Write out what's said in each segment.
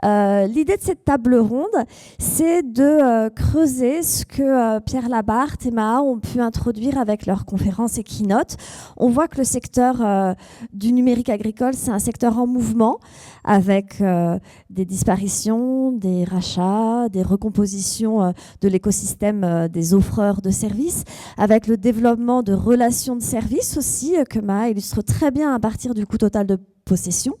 L'idée de cette table ronde, c'est de creuser ce que Pierre Labarthe et Maha ont pu introduire avec leurs conférences et keynotes. On voit que le secteur du numérique agricole, c'est un secteur en mouvement, avec des disparitions, des rachats, des recompositions de l'écosystème des offreurs de services, avec le développement de relations de services aussi, que Maha illustre très bien à partir du coût total de possession,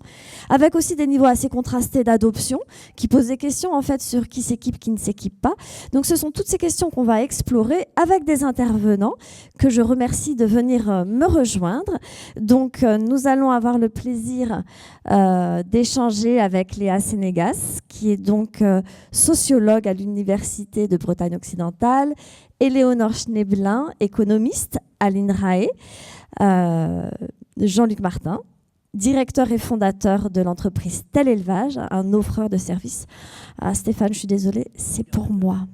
avec aussi des niveaux assez contrastés d'adoption qui posent des questions en fait sur qui s'équipe, qui ne s'équipe pas. Donc ce sont toutes ces questions qu'on va explorer avec des intervenants que je remercie de venir me rejoindre. Donc nous allons avoir le plaisir d'échanger avec Léa Sénégas, qui est donc sociologue à l'Université de Bretagne occidentale, et Léonore Schneblin, économiste à l'INRAE, Jean-Luc Martin, directeur et fondateur de l'entreprise Tel Élevage, un offreur de services. Ah, Stéphane, je suis désolée, c'est pour moi.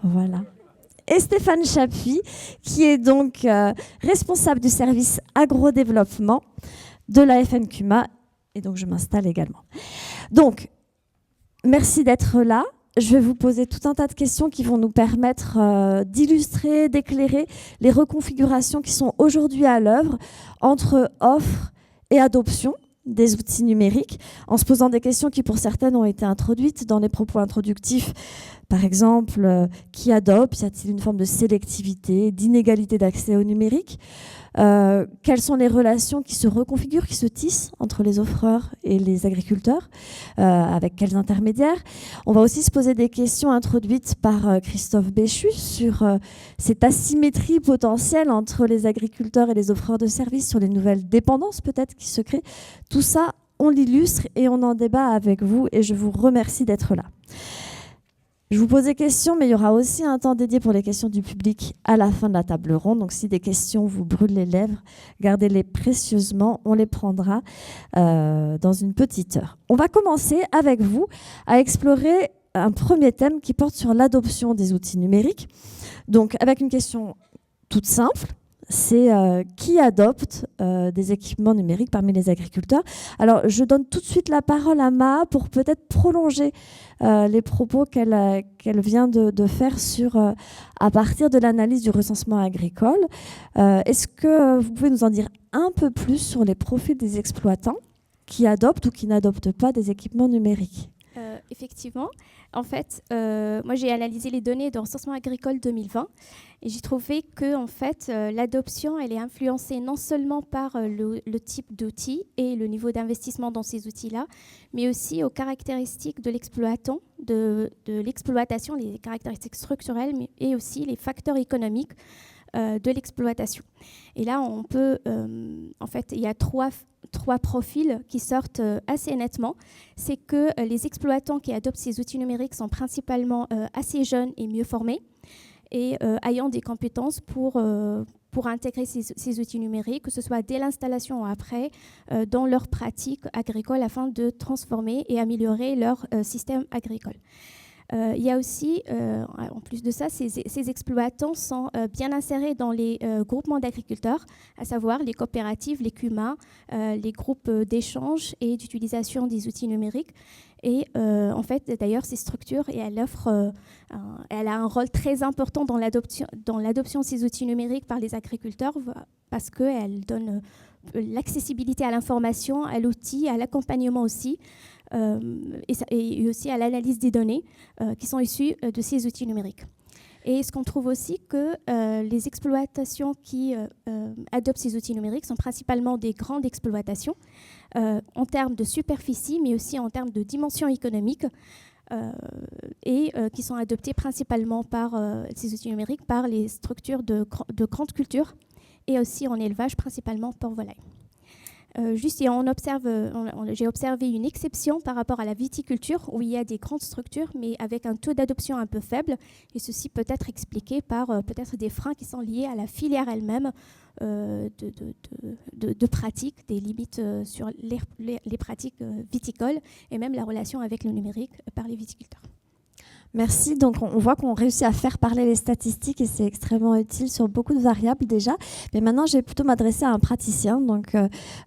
Voilà. Et Stéphane Chapuis, qui est donc responsable du service agrodéveloppement de la FNCUMA. Et donc, je m'installe également. Donc, merci d'être là. Je vais vous poser tout un tas de questions qui vont nous permettre d'illustrer, d'éclairer les reconfigurations qui sont aujourd'hui à l'œuvre entre offres et adoption des outils numériques, en se posant des questions qui, pour certaines, ont été introduites dans les propos introductifs. Par exemple, qui adopte? Y a-t-il une forme de sélectivité, d'inégalité d'accès au numérique? Quelles sont les relations qui se reconfigurent, qui se tissent entre les offreurs et les agriculteurs? Avec quels intermédiaires? On va aussi se poser des questions introduites par Christophe Béchu sur cette asymétrie potentielle entre les agriculteurs et les offreurs de services, sur les nouvelles dépendances peut-être qui se créent. Tout ça, on l'illustre et on en débat avec vous, et je vous remercie d'être là. Je vous pose des questions, mais il y aura aussi un temps dédié pour les questions du public à la fin de la table ronde. Donc si des questions vous brûlent les lèvres, gardez-les précieusement, on les prendra dans une petite heure. On va commencer avec vous à explorer un premier thème qui porte sur l'adoption des outils numériques. Donc avec une question toute simple, c'est qui adopte des équipements numériques parmi les agriculteurs. Alors, je donne tout de suite la parole à Maha pour peut-être prolonger les propos qu'elle vient de faire à partir de l'analyse du recensement agricole. Est-ce que vous pouvez nous en dire un peu plus sur les profils des exploitants qui adoptent ou qui n'adoptent pas des équipements numériques? Effectivement. En fait, moi, j'ai analysé les données de recensement agricole 2020 et j'ai trouvé que en fait, l'adoption, elle est influencée non seulement par le type d'outils et le niveau d'investissement dans ces outils-là, mais aussi aux caractéristiques de l'exploitant, de l'exploitation, les caractéristiques structurelles, et aussi les facteurs économiques de l'exploitation. Et là, on peut, en fait, il y a trois profils qui sortent assez nettement. C'est que les exploitants qui adoptent ces outils numériques sont principalement assez jeunes et mieux formés, et ayant des compétences pour intégrer ces outils numériques, que ce soit dès l'installation ou après, dans leur pratique agricole, afin de transformer et améliorer leur système agricole. Il y a aussi, en plus de ça, ces exploitants sont bien insérés dans les groupements d'agriculteurs, à savoir les coopératives, les CUMA, les groupes d'échange et d'utilisation des outils numériques. Et en fait, d'ailleurs, ces structures, et elle a un rôle très important dans l'adoption de ces outils numériques par les agriculteurs, parce qu'elle donne l'accessibilité à l'information, à l'outil, à l'accompagnement aussi, et aussi à l'analyse des données qui sont issues de ces outils numériques. Et ce qu'on trouve aussi, que les exploitations qui adoptent ces outils numériques sont principalement des grandes exploitations en termes de superficie, mais aussi en termes de dimension économique, et qui sont adoptées principalement par ces outils numériques par les structures de grandes cultures, et aussi en élevage, principalement porc-volaille. Juste, j'ai observé une exception par rapport à la viticulture, où il y a des grandes structures, mais avec un taux d'adoption un peu faible. Et ceci peut être expliqué par peut-être des freins qui sont liés à la filière elle-même de pratiques, des limites sur les pratiques viticoles, et même la relation avec le numérique par les viticulteurs. Merci. Donc, on voit qu'on réussit à faire parler les statistiques et c'est extrêmement utile sur beaucoup de variables déjà. Mais maintenant, je vais plutôt m'adresser à un praticien. Donc,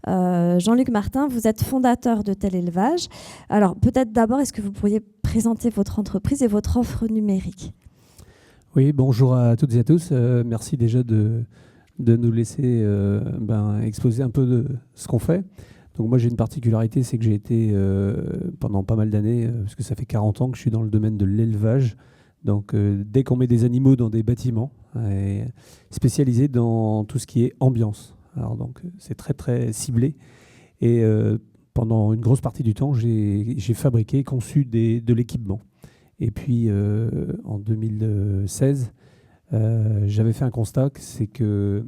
Jean-Luc Martin, vous êtes fondateur de Tel Élevage. Alors, peut-être d'abord, est-ce que vous pourriez présenter votre entreprise et votre offre numérique? Oui, bonjour à toutes et à tous. Merci déjà de nous laisser exposer un peu de ce qu'on fait. Donc moi j'ai une particularité, c'est que j'ai été pendant pas mal d'années, parce que ça fait 40 ans que je suis dans le domaine de l'élevage. Donc dès qu'on met des animaux dans des bâtiments, et spécialisé dans tout ce qui est ambiance. Alors donc c'est très très ciblé. Et pendant une grosse partie du temps, j'ai fabriqué, conçu de l'équipement. Et puis en 2016, j'avais fait un constat, c'est que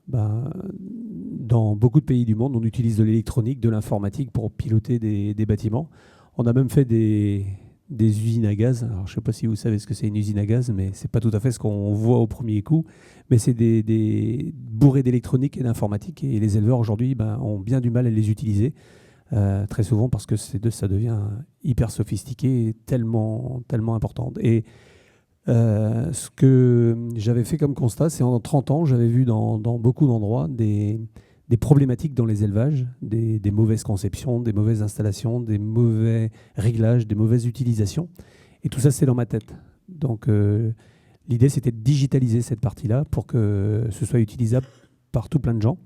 dans beaucoup de pays du monde, on utilise de l'électronique, de l'informatique pour piloter des bâtiments. On a même fait des usines à gaz. Alors, je ne sais pas si vous savez ce que c'est une usine à gaz, mais ce n'est pas tout à fait ce qu'on voit au premier coup. Mais c'est des bourrés d'électronique et d'informatique. Et les éleveurs, aujourd'hui, ont bien du mal à les utiliser. Très souvent parce que ça devient hyper sophistiqué et tellement important. Et ce que j'avais fait comme constat, c'est en 30 ans, j'avais vu dans beaucoup d'endroits des problématiques dans les élevages, des mauvaises conceptions, des mauvaises installations, des mauvais réglages, des mauvaises utilisations. Et tout ça, c'est dans ma tête. Donc l'idée, c'était de digitaliser cette partie-là pour que ce soit utilisable par tout plein de gens.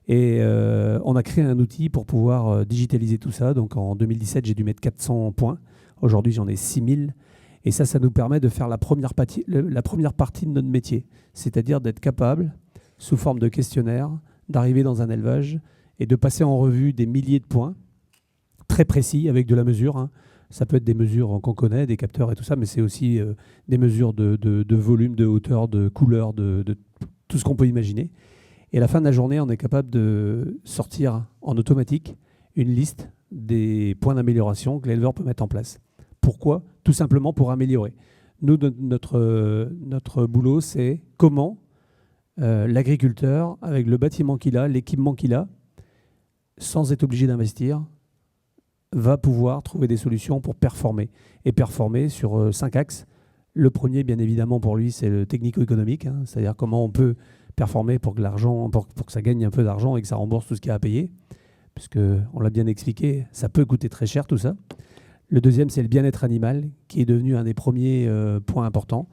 Et on a créé un outil pour pouvoir digitaliser tout ça. Donc en 2017, j'ai dû mettre 400 points. Aujourd'hui, j'en ai 6000. Et ça nous permet de faire la première partie de notre métier. C'est-à-dire d'être capable, sous forme de questionnaire, d'arriver dans un élevage et de passer en revue des milliers de points, très précis, avec de la mesure. Hein. Ça peut être des mesures qu'on connaît, des capteurs et tout ça, mais c'est aussi des mesures de volume, de hauteur, de couleur, de tout ce qu'on peut imaginer. Et à la fin de la journée, on est capable de sortir en automatique une liste des points d'amélioration que l'éleveur peut mettre en place. Pourquoi ? Tout simplement pour améliorer. Nous, notre boulot, c'est comment l'agriculteur, avec le bâtiment qu'il a, l'équipement qu'il a, sans être obligé d'investir, va pouvoir trouver des solutions pour performer. Et performer sur 5 axes. Le premier, bien évidemment, pour lui, c'est le technico-économique, hein, c'est-à-dire comment on peut performer pour que ça gagne un peu d'argent et que ça rembourse tout ce qu'il y a à payer. Puisqu'on l'a bien expliqué, ça peut coûter très cher tout ça. Le deuxième, c'est le bien-être animal, qui est devenu un des premiers points importants.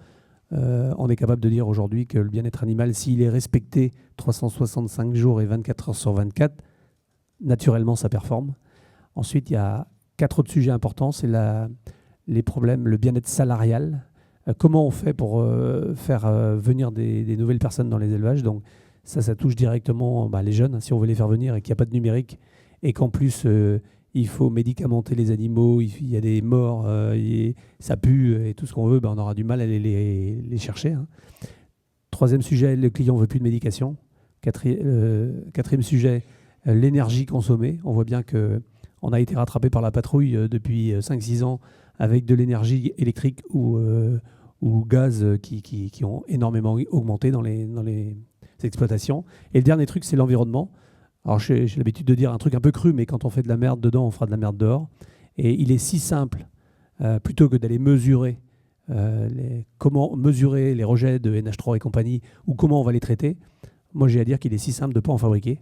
On est capable de dire aujourd'hui que le bien-être animal, s'il est respecté 365 jours et 24 heures sur 24, naturellement, ça performe. Ensuite, il y a 4 autres sujets importants. C'est les problèmes, le bien-être salarial. Comment on fait pour faire venir des nouvelles personnes dans les élevages. Donc ça touche directement les jeunes, hein, si on veut les faire venir et qu'il n'y a pas de numérique et qu'en plus il faut médicamenter les animaux, il y a des morts, ça pue et tout ce qu'on veut, on aura du mal à les chercher. Hein. Troisième sujet, le client ne veut plus de médication. Quatrième sujet, l'énergie consommée. On voit bien qu'on a été rattrapé par la patrouille depuis 5-6 ans avec de l'énergie électrique ou gaz qui ont énormément augmenté dans les exploitations. Et le dernier truc, c'est l'environnement. Alors j'ai l'habitude de dire un truc un peu cru, mais quand on fait de la merde dedans, on fera de la merde dehors. Et il est si simple, plutôt que d'aller mesurer comment mesurer les rejets de NH3 et compagnie, ou comment on va les traiter, moi j'ai à dire qu'il est si simple de ne pas en fabriquer.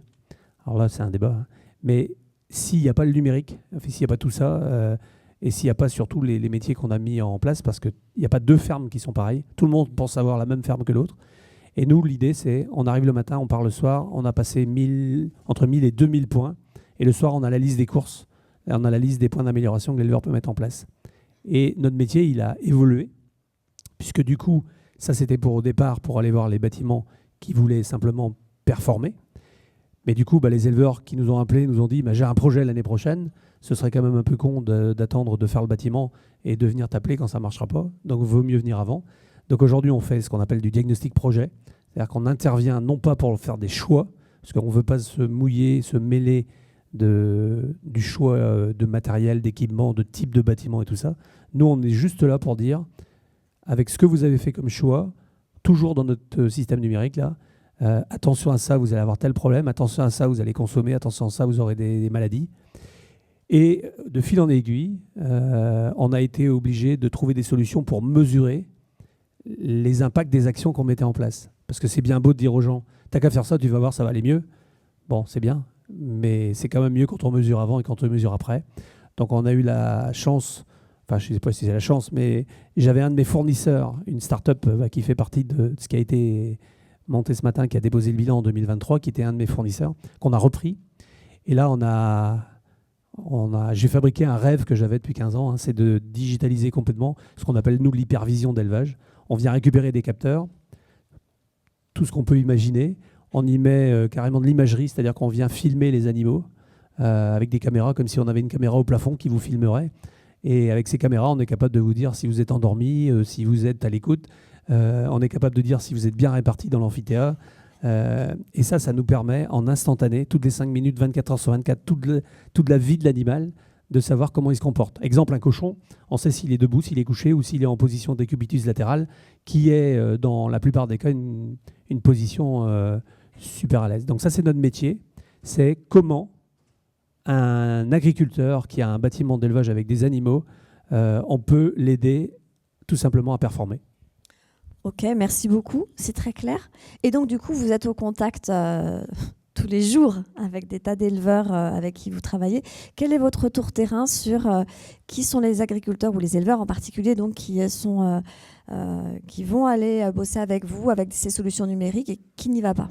Alors là, c'est un débat. Hein. Mais s'il n'y a pas le numérique, s'il n'y a pas tout ça, et s'il n'y a pas surtout les métiers qu'on a mis en place, parce qu'il n'y a pas 2 fermes qui sont pareilles, tout le monde pense avoir la même ferme que l'autre. Et nous, l'idée, c'est, on arrive le matin, on part le soir, on a passé entre 1000 et 2000 points, et le soir, on a la liste des courses, et on a la liste des points d'amélioration que l'éleveur peut mettre en place. Et notre métier, il a évolué, puisque du coup, ça c'était au départ pour aller voir les bâtiments qui voulaient simplement performer. Mais du coup, les éleveurs qui nous ont appelés nous ont dit j'ai un projet l'année prochaine, ce serait quand même un peu con d'attendre de faire le bâtiment et de venir t'appeler quand ça ne marchera pas. Donc, il vaut mieux venir avant. Donc aujourd'hui, on fait ce qu'on appelle du diagnostic projet. C'est-à-dire qu'on intervient non pas pour faire des choix, parce qu'on ne veut pas se mouiller, se mêler du choix de matériel, d'équipement, de type de bâtiment et tout ça. Nous, on est juste là pour dire, avec ce que vous avez fait comme choix, toujours dans notre système numérique, là, attention à ça, vous allez avoir tel problème, attention à ça, vous allez consommer, attention à ça, vous aurez des maladies. Et de fil en aiguille, on a été obligé de trouver des solutions pour mesurer les impacts des actions qu'on mettait en place. Parce que c'est bien beau de dire aux gens, t'as qu'à faire ça, tu vas voir, ça va aller mieux. Bon, c'est bien, mais c'est quand même mieux quand on mesure avant et quand on mesure après. Donc on a eu la chance, enfin je ne sais pas si c'est la chance, mais j'avais un de mes fournisseurs, une start-up qui fait partie de ce qui a été monté ce matin, qui a déposé le bilan en 2023, qui était un de mes fournisseurs, qu'on a repris. Et là, j'ai fabriqué un rêve que j'avais depuis 15 ans, hein, c'est de digitaliser complètement ce qu'on appelle, nous, l'hypervision d'élevage. On vient récupérer des capteurs, tout ce qu'on peut imaginer. On y met carrément de l'imagerie, c'est-à-dire qu'on vient filmer les animaux avec des caméras, comme si on avait une caméra au plafond qui vous filmerait. Et avec ces caméras, on est capable de vous dire si vous êtes endormi, si vous êtes à l'écoute. On est capable de dire si vous êtes bien réparti dans l'amphithéâtre. Et ça nous permet en instantané, toutes les 5 minutes, 24 heures sur 24, toute la vie de l'animal, de savoir comment il se comporte. Exemple, un cochon, on sait s'il est debout, s'il est couché ou s'il est en position décubitus latérale, qui est dans la plupart des cas une position super à l'aise. Donc ça, c'est notre métier. C'est comment un agriculteur qui a un bâtiment d'élevage avec des animaux, on peut l'aider tout simplement à performer. Ok, merci beaucoup, c'est très clair. Et donc du coup, vous êtes au contact tous les jours avec des tas d'éleveurs avec qui vous travaillez. Quel est votre retour terrain sur qui sont les agriculteurs ou les éleveurs en particulier donc, qui vont aller bosser avec vous, avec ces solutions numériques et qui n'y va pas?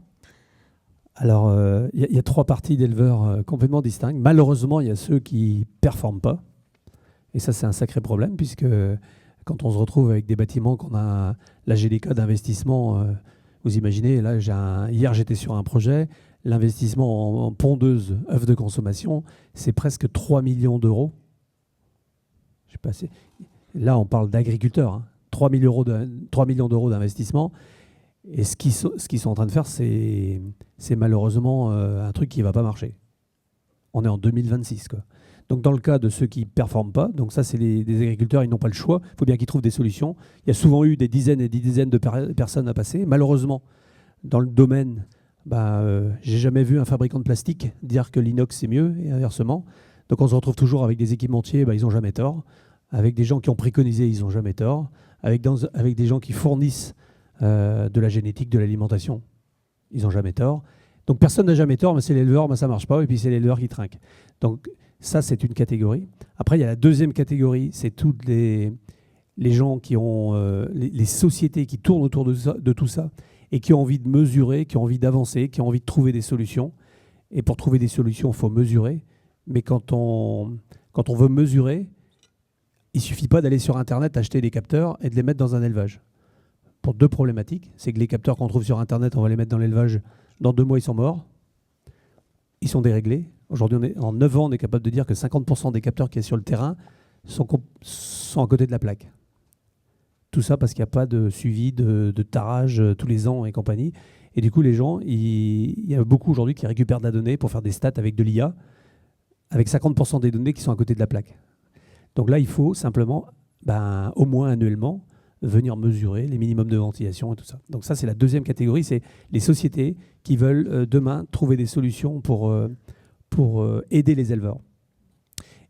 Alors, il y a 3 parties d'éleveurs complètement distinctes. Malheureusement, il y a ceux qui ne performent pas. Et ça, c'est un sacré problème, puisque quand on se retrouve avec des bâtiments qu'on a la GDK d'investissement, vous imaginez, là, hier, j'étais sur un projet, l'investissement en pondeuse œuf de consommation, c'est presque 3 millions d'euros. Je sais pas, là, on parle d'agriculteurs, hein. 3 millions d'euros d'investissement. Et ce qu'ils sont en train de faire, c'est malheureusement un truc qui ne va pas marcher. On est en 2026, quoi. Donc dans le cas de ceux qui ne performent pas, donc ça c'est des agriculteurs, ils n'ont pas le choix, il faut bien qu'ils trouvent des solutions. Il y a souvent eu des dizaines et des dizaines de personnes à passer. Malheureusement, dans le domaine, j'ai jamais vu un fabricant de plastique dire que l'inox c'est mieux et inversement. Donc on se retrouve toujours avec des équipementiers, ils n'ont jamais tort. Avec des gens qui ont préconisé, ils n'ont jamais tort. Avec des gens qui fournissent de la génétique, de l'alimentation, ils n'ont jamais tort. Donc personne n'a jamais tort, mais c'est l'éleveur, ça ne marche pas, et puis c'est l'éleveur qui trinque. Donc ça, c'est une catégorie. Après, il y a la deuxième catégorie, c'est toutes les gens qui ont les sociétés qui tournent autour de tout ça et qui ont envie de mesurer, qui ont envie d'avancer, qui ont envie de trouver des solutions. Et pour trouver des solutions, il faut mesurer. Mais quand on veut mesurer, il ne suffit pas d'aller sur Internet, acheter des capteurs et de les mettre dans un élevage. Pour 2 problématiques. C'est que les capteurs qu'on trouve sur Internet, on va les mettre dans l'élevage. Dans 2 mois, ils sont morts. Ils sont déréglés. Aujourd'hui, en 9 ans, on est capable de dire que 50% des capteurs qui sont sur le terrain sont à côté de la plaque. Tout ça parce qu'il n'y a pas de suivi de tarage tous les ans et compagnie. Et du coup, les gens, il y a beaucoup aujourd'hui qui récupèrent de la donnée pour faire des stats avec de l'IA, avec 50% des données qui sont à côté de la plaque. Donc là, il faut simplement, au moins annuellement, venir mesurer les minimums de ventilation et tout ça. Donc ça, c'est la deuxième catégorie, c'est les sociétés qui veulent demain trouver des solutions pour aider les éleveurs.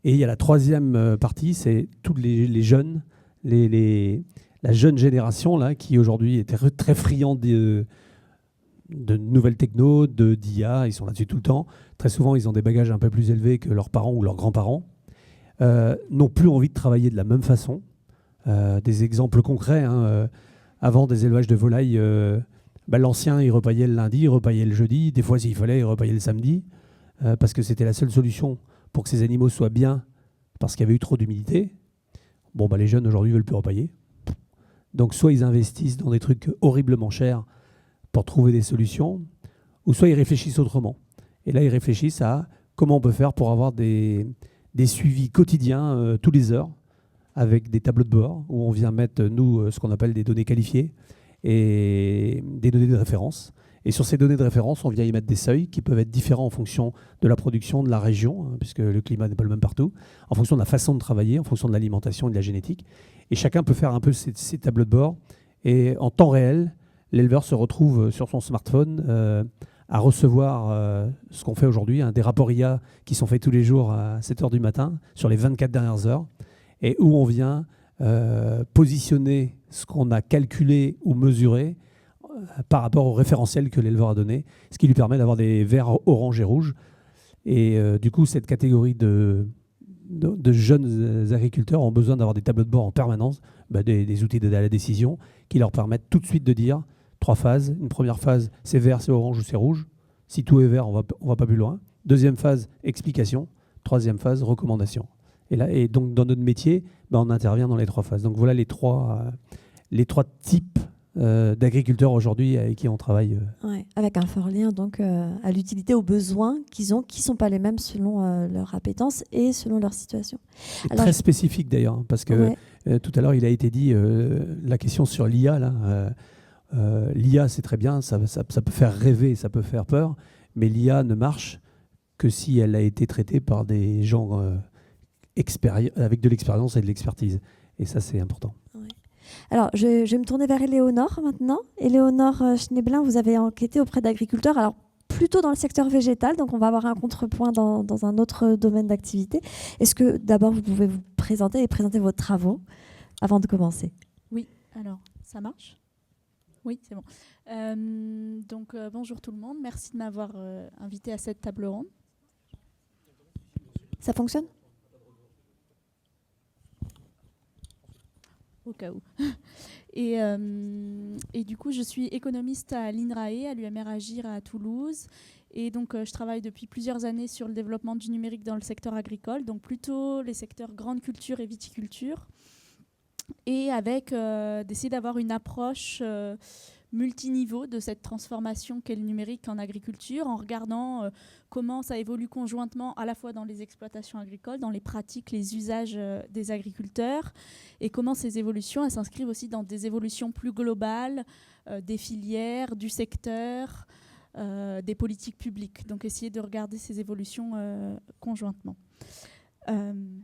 Et il y a la troisième partie, c'est tous les jeunes, la jeune génération là, qui aujourd'hui est très friand de nouvelles techno, d'IA, ils sont là-dessus tout le temps. Très souvent, ils ont des bagages un peu plus élevés que leurs parents ou leurs grands-parents, n'ont plus envie de travailler de la même façon. Des exemples concrets, hein, avant des élevages de volailles, l'ancien, il repaillait le lundi, il repaillait le jeudi, des fois, s'il fallait, il repaillait le samedi, parce que c'était la seule solution pour que ces animaux soient bien, parce qu'il y avait eu trop d'humidité. Les jeunes, aujourd'hui, ne veulent plus repailler. Donc, soit ils investissent dans des trucs horriblement chers pour trouver des solutions, ou soit ils réfléchissent autrement. Et là, ils réfléchissent à comment on peut faire pour avoir des suivis quotidiens, tous les heures, avec des tableaux de bord, où on vient mettre, nous, ce qu'on appelle des données qualifiées, et des données de référence. Et sur ces données de référence, on vient y mettre des seuils qui peuvent être différents en fonction de la production, de la région, hein, puisque le climat n'est pas le même partout, en fonction de la façon de travailler, en fonction de l'alimentation et de la génétique. Et chacun peut faire un peu ces tableaux de bord. Et en temps réel, l'éleveur se retrouve sur son smartphone à recevoir ce qu'on fait aujourd'hui, des rapports IA qui sont faits tous les jours à 7 h du matin, sur les 24 dernières heures, et où on vient positionner ce qu'on a calculé ou mesuré par rapport au référentiel que l'éleveur a donné, ce qui lui permet d'avoir des verts orange et rouge. Et du coup, cette catégorie de jeunes agriculteurs ont besoin d'avoir des tableaux de bord en permanence, des outils d'aide à la décision qui leur permettent tout de suite de dire 3 phases. Une première phase, c'est vert, c'est orange ou c'est rouge. Si tout est vert, on va pas plus loin. Deuxième phase, explication. Troisième phase, recommandation. Et donc, dans notre métier, on intervient dans les 3 phases. Donc, voilà les trois types d'agriculteurs aujourd'hui avec qui on travaille. Ouais, avec un fort lien donc, à l'utilité, aux besoins qu'ils ont, qui ne sont pas les mêmes selon leur appétence et selon leur situation. Alors, très spécifique d'ailleurs, hein, parce que tout à l'heure, il a été dit la question sur l'IA. L'IA, c'est très bien, ça peut faire rêver, ça peut faire peur, mais l'IA ne marche que si elle a été traitée par des gens avec de l'expérience et de l'expertise. Et ça, c'est important. Ouais. Alors, je vais me tourner vers Éléonore maintenant. Éléonore Schneblin, vous avez enquêté auprès d'agriculteurs, alors plutôt dans le secteur végétal, donc on va avoir un contrepoint dans un autre domaine d'activité. Est-ce que d'abord, vous pouvez vous présenter et présenter vos travaux avant de commencer? Oui, alors, ça marche? Oui, c'est bon. Bonjour tout le monde, merci de m'avoir invité à cette table ronde. Ça fonctionne? Au cas où. Et du coup, je suis économiste à l'INRAE, à l'UMR Agir à Toulouse. Et donc, je travaille depuis plusieurs années sur le développement du numérique dans le secteur agricole, donc plutôt les secteurs grande culture et viticulture. Et avec d'essayer d'avoir une approche multiniveau de cette transformation qu'est le numérique en agriculture, en regardant comment ça évolue conjointement à la fois dans les exploitations agricoles, dans les pratiques, les usages des agriculteurs, et comment ces évolutions s'inscrivent aussi dans des évolutions plus globales des filières, du secteur, des politiques publiques. Donc essayer de regarder ces évolutions conjointement.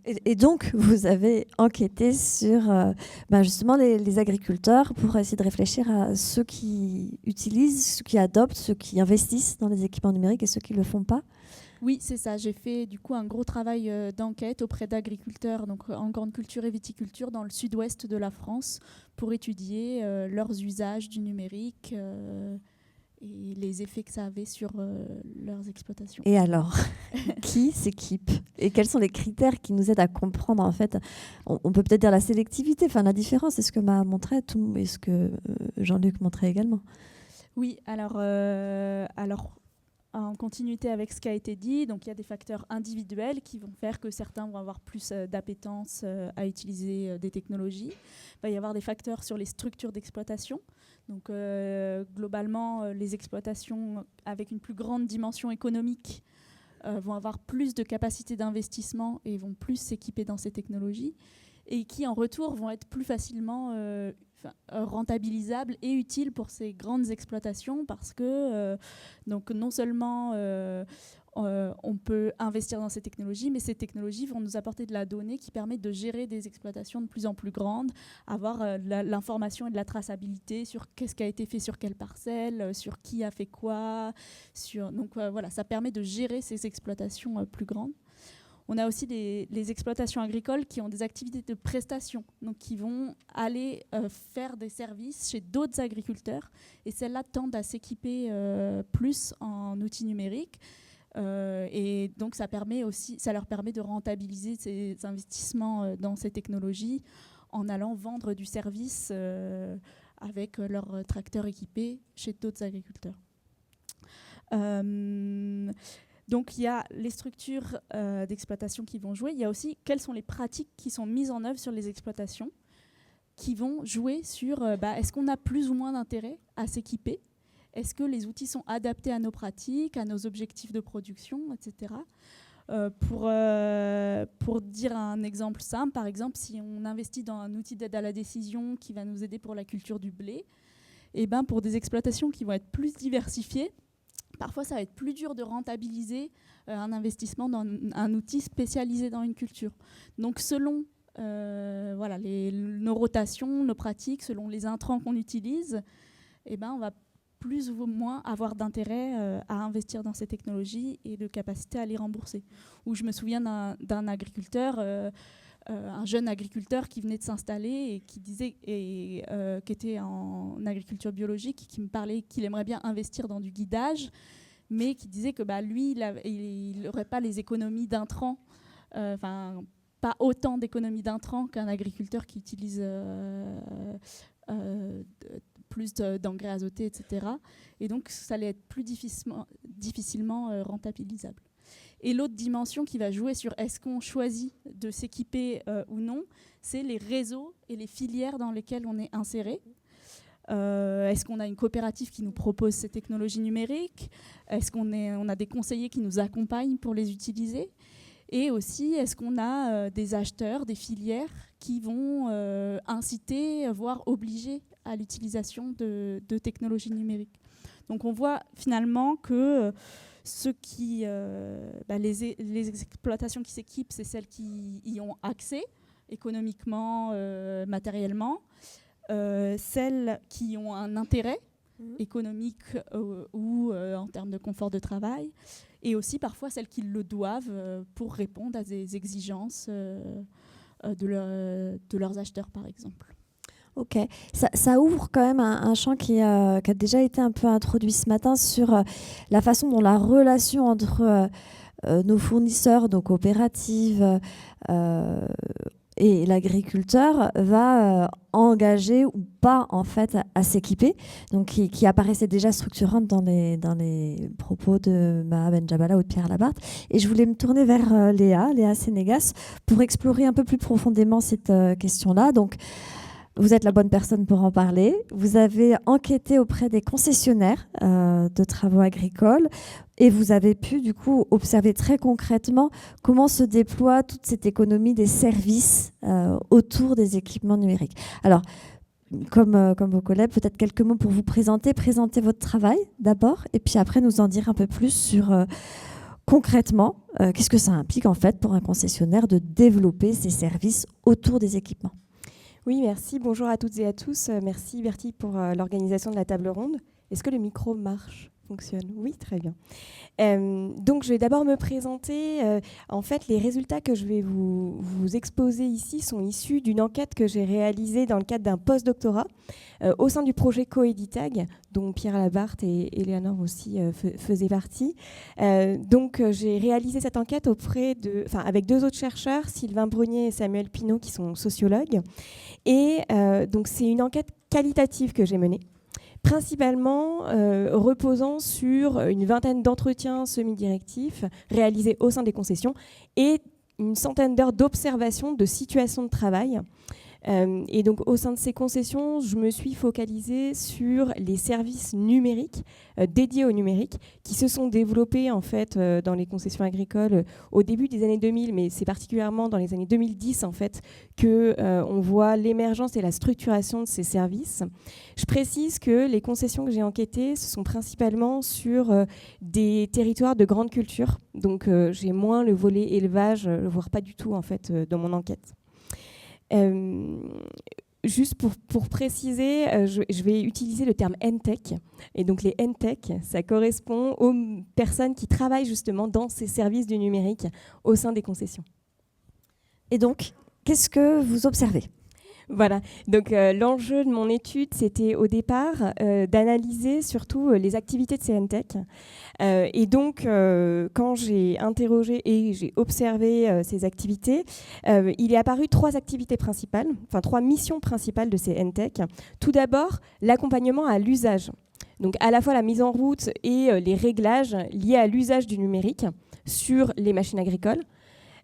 Et donc, vous avez enquêté sur justement les agriculteurs pour essayer de réfléchir à ceux qui utilisent, ceux qui adoptent, ceux qui investissent dans les équipements numériques et ceux qui ne le font pas. Oui, c'est ça. J'ai fait du coup un gros travail d'enquête auprès d'agriculteurs donc en grande culture et viticulture dans le sud-ouest de la France pour étudier leurs usages du numérique et les effets que ça avait sur leurs exploitations. Et alors, qui s'équipe? Et quels sont les critères qui nous aident à comprendre, en fait, on peut peut-être dire la sélectivité, enfin la différence, c'est ce que m'a montré et ce que Jean-Luc montrait également. Oui, alors en continuité avec ce qui a été dit, donc il y a des facteurs individuels qui vont faire que certains vont avoir plus d'appétence à utiliser des technologies. Il va y avoir des facteurs sur les structures d'exploitation. Donc globalement, les exploitations avec une plus grande dimension économique vont avoir plus de capacité d'investissement et vont plus s'équiper dans ces technologies et qui en retour vont être plus facilement rentabilisables et utiles pour ces grandes exploitations parce que donc non seulement on peut investir dans ces technologies, mais ces technologies vont nous apporter de la donnée qui permet de gérer des exploitations de plus en plus grandes, avoir l'information et de la traçabilité sur qu'est-ce qui a été fait sur quelle parcelle, sur qui a fait quoi. Donc voilà, ça permet de gérer ces exploitations plus grandes. On a aussi les exploitations agricoles qui ont des activités de prestation, donc qui vont aller faire des services chez d'autres agriculteurs. Et celles-là tendent à s'équiper plus en outils numériques. Et donc ça leur permet de rentabiliser ces investissements dans ces technologies en allant vendre du service avec leurs tracteurs équipés chez d'autres agriculteurs. Donc il y a les structures d'exploitation qui vont jouer. Il y a aussi quelles sont les pratiques qui sont mises en œuvre sur les exploitations qui vont jouer sur est-ce qu'on a plus ou moins d'intérêt à s'équiper? Est-ce que les outils sont adaptés à nos pratiques, à nos objectifs de production, etc. Pour dire un exemple simple, par exemple, si on investit dans un outil d'aide à la décision qui va nous aider pour la culture du blé, et pour des exploitations qui vont être plus diversifiées, parfois ça va être plus dur de rentabiliser un investissement dans un outil spécialisé dans une culture. Donc selon nos rotations, nos pratiques, selon les intrants qu'on utilise, on va plus ou moins avoir d'intérêt à investir dans ces technologies et de capacité à les rembourser. Ou je me souviens d'un agriculteur, un jeune agriculteur qui venait de s'installer et qui disait, qui était en agriculture biologique, qui me parlait qu'il aimerait bien investir dans du guidage, mais qui disait que lui, il n'aurait pas les économies d'intrants, pas autant d'économies d'intrants qu'un agriculteur qui utilise plus d'engrais azotés, etc. Et donc, ça allait être plus difficilement rentabilisable. Et l'autre dimension qui va jouer sur est-ce qu'on choisit de s'équiper ou non, c'est les réseaux et les filières dans lesquelles on est inséré. Est-ce qu'on a une coopérative qui nous propose ces technologies numériques? Est-ce qu'on a des conseillers qui nous accompagnent pour les utiliser? Et aussi, est-ce qu'on a des acheteurs, des filières qui vont inciter, voire obliger à l'utilisation de technologies numériques? Donc on voit finalement que les exploitations qui s'équipent, c'est celles qui y ont accès économiquement, matériellement. Celles qui ont un intérêt économique ou en termes de confort de travail, et aussi parfois celles qui le doivent pour répondre à des exigences de leurs acheteurs, par exemple. Ok, ça ouvre quand même un champ qui a déjà été un peu introduit ce matin sur la façon dont la relation entre nos fournisseurs, nos coopératives et l'agriculteur va engager ou pas en fait à s'équiper, donc qui apparaissait déjà structurante dans les propos de Maha Benjabala ou de Pierre Labarthe. Et je voulais me tourner vers Léa Sénégas pour explorer un peu plus profondément cette question-là. Donc, vous êtes la bonne personne pour en parler. Vous avez enquêté auprès des concessionnaires de travaux agricoles et vous avez pu du coup observer très concrètement comment se déploie toute cette économie des services autour des équipements numériques. Alors, comme vos collègues, peut-être quelques mots pour vous présenter votre travail d'abord et puis après nous en dire un peu plus sur concrètement qu'est-ce que ça implique en fait pour un concessionnaire de développer ces services autour des équipements. Oui, merci. Bonjour à toutes et à tous. Merci Bertie pour l'organisation de la table ronde. Est-ce que le micro fonctionne? Oui, très bien. Donc, je vais d'abord me présenter. En fait, les résultats que je vais vous exposer ici sont issus d'une enquête que j'ai réalisée dans le cadre d'un post-doctorat au sein du projet Coeditag, dont Pierre Labarthe et Éléonore aussi faisaient partie. Donc, j'ai réalisé cette enquête avec deux autres chercheurs, Sylvain Brunier et Samuel Pinault, qui sont sociologues. Et donc, c'est une enquête qualitative que j'ai menée, principalement reposant sur une vingtaine d'entretiens semi-directifs réalisés au sein des concessions et une centaine d'heures d'observation de situations de travail. Et donc, au sein de ces concessions, je me suis focalisée sur les services numériques dédiés au numérique qui se sont développés en fait dans les concessions agricoles au début des années 2000, mais c'est particulièrement dans les années 2010 en fait que on voit l'émergence et la structuration de ces services. Je précise que les concessions que j'ai enquêtées, ce sont principalement sur des territoires de grande culture, donc j'ai moins le volet élevage, voire pas du tout en fait dans mon enquête. Juste pour préciser, je vais utiliser le terme NTech. Et donc les NTech, ça correspond aux personnes qui travaillent justement dans ces services du numérique au sein des concessions. Et donc, qu'est-ce que vous observez ? Voilà, donc l'enjeu de mon étude, c'était au départ d'analyser surtout les activités de ces NTech. Et donc, quand j'ai interrogé et j'ai observé ces activités, il est apparu trois missions principales de ces NTech. Tout d'abord, l'accompagnement à l'usage. Donc à la fois la mise en route et les réglages liés à l'usage du numérique sur les machines agricoles.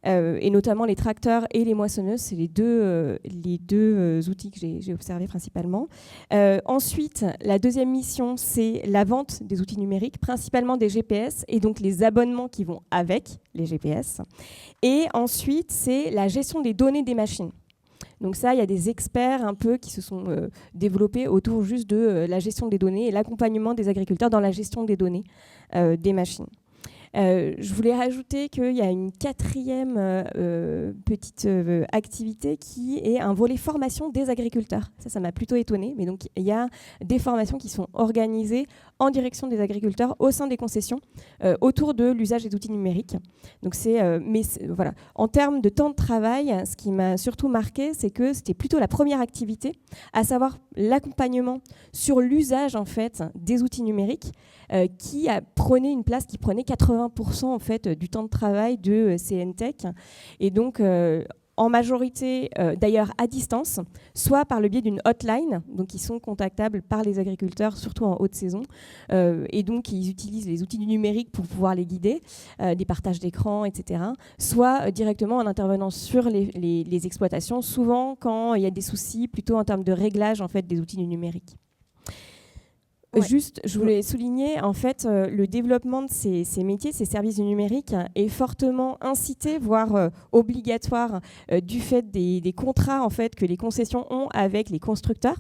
Et notamment les tracteurs et les moissonneuses, c'est les deux outils que j'ai observés principalement. Ensuite, la deuxième mission, c'est la vente des outils numériques, principalement des GPS, et donc les abonnements qui vont avec les GPS. Et ensuite, c'est la gestion des données des machines. Donc ça, il y a des experts un peu qui se sont développés autour juste de la gestion des données et l'accompagnement des agriculteurs dans la gestion des données des machines. Je voulais rajouter qu'il y a une quatrième petite activité qui est un volet formation des agriculteurs. Ça m'a plutôt étonnée. Mais donc, il y a des formations qui sont organisées en direction des agriculteurs au sein des concessions autour de l'usage des outils numériques. Donc, voilà. En termes de temps de travail, ce qui m'a surtout marqué, c'est que c'était plutôt la première activité, à savoir l'accompagnement sur l'usage en fait des outils numériques qui prenait une place qui prenait 80% en fait du temps de travail de CNTech et donc en majorité d'ailleurs à distance, soit par le biais d'une hotline, donc ils sont contactables par les agriculteurs, surtout en haute saison, et donc ils utilisent les outils du numérique pour pouvoir les guider, des partages d'écran, etc. Soit directement en intervenant sur les exploitations, souvent quand il y a des soucis plutôt en termes de réglage en fait, des outils du numérique. Ouais. Juste, je voulais souligner, en fait, le développement de ces métiers, ces services du numérique est fortement incité, voire obligatoire, du fait des contrats en fait, que les concessions ont avec les constructeurs.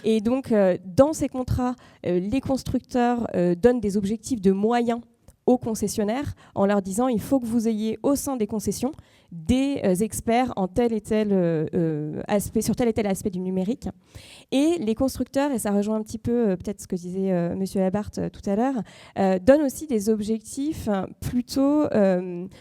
Et donc, dans ces contrats, les constructeurs donnent des objectifs de moyens aux concessionnaires en leur disant il faut que vous ayez au sein des concessions des experts en tel et tel aspect, sur tel et tel aspect du numérique. Et les constructeurs, et ça rejoint un petit peu peut-être ce que disait M. Labarthe tout à l'heure, donnent aussi des objectifs plutôt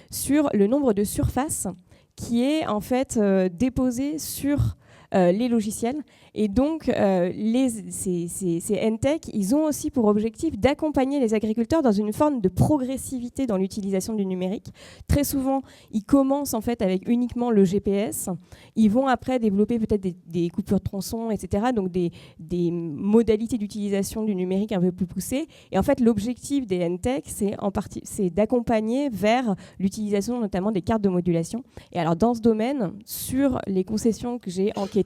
sur le nombre de surfaces qui est en fait déposé sur les logiciels. Et donc, ces NTech, ils ont aussi pour objectif d'accompagner les agriculteurs dans une forme de progressivité dans l'utilisation du numérique. Très souvent, ils commencent en fait avec uniquement le GPS. Ils vont après développer peut-être des coupures de tronçons, etc. Donc, des modalités d'utilisation du numérique un peu plus poussées. Et en fait, l'objectif des NTech, c'est d'accompagner vers l'utilisation notamment des cartes de modulation. Et alors, dans ce domaine, sur les concessions que j'ai enquêtées,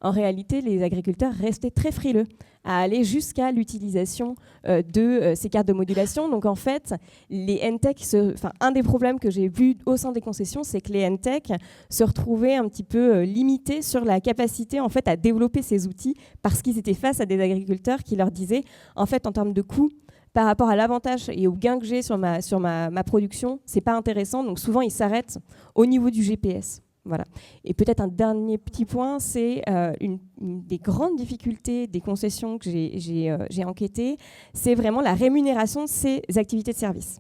en réalité, les agriculteurs restaient très frileux à aller jusqu'à l'utilisation de ces cartes de modulation. Donc en fait, les NTech, un des problèmes que j'ai vu au sein des concessions, c'est que les NTech se retrouvaient un petit peu limités sur la capacité en fait, à développer ces outils parce qu'ils étaient face à des agriculteurs qui leur disaient, en fait, en termes de coûts, par rapport à l'avantage et au gain que j'ai sur ma production, c'est pas intéressant. Donc souvent, ils s'arrêtent au niveau du GPS. Voilà. Et peut-être un dernier petit point, c'est une des grandes difficultés des concessions que j'ai enquêtées, c'est vraiment la rémunération de ces activités de service.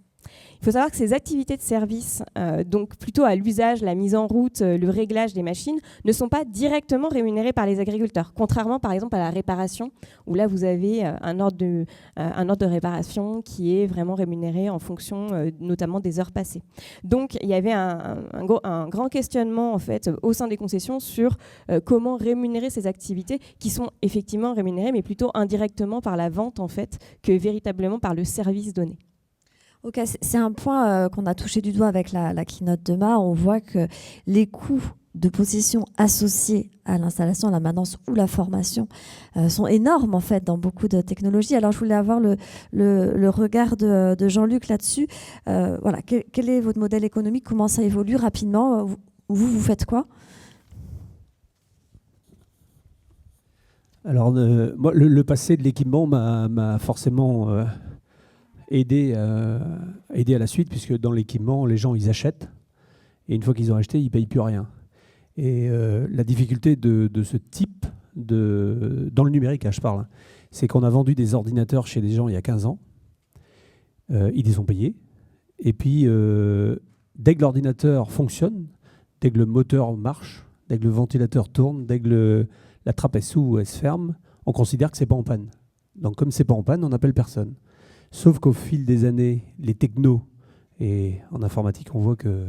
Il faut savoir que ces activités de service, donc plutôt à l'usage, la mise en route, le réglage des machines, ne sont pas directement rémunérées par les agriculteurs, contrairement par exemple à la réparation, où là vous avez un ordre de réparation qui est vraiment rémunéré en fonction notamment des heures passées. Donc il y avait un grand questionnement en fait, au sein des concessions sur comment rémunérer ces activités qui sont effectivement rémunérées, mais plutôt indirectement par la vente en fait, que véritablement par le service donné. Ok, c'est un point qu'on a touché du doigt avec la keynote de Ma. On voit que les coûts de possession associés à l'installation, à la maintenance ou la formation sont énormes en fait dans beaucoup de technologies. Alors je voulais avoir le regard de Jean-Luc là-dessus. Voilà, quel est votre modèle économique? Comment ça évolue rapidement? Vous faites quoi? Alors moi, le passé de l'équipement m'a forcément aider à la suite, puisque dans l'équipement, les gens, ils achètent, et une fois qu'ils ont acheté, ils ne payent plus rien. Et la difficulté de ce type, dans le numérique, je parle, c'est qu'on a vendu des ordinateurs chez des gens il y a 15 ans, ils les ont payés, et puis dès que l'ordinateur fonctionne, dès que le moteur marche, dès que le ventilateur tourne, dès que la trappe elle s'ouvre ou elle se ferme, on considère que ce n'est pas en panne. Donc comme ce n'est pas en panne, on n'appelle personne. Sauf qu'au fil des années, les technos, et en informatique, on voit que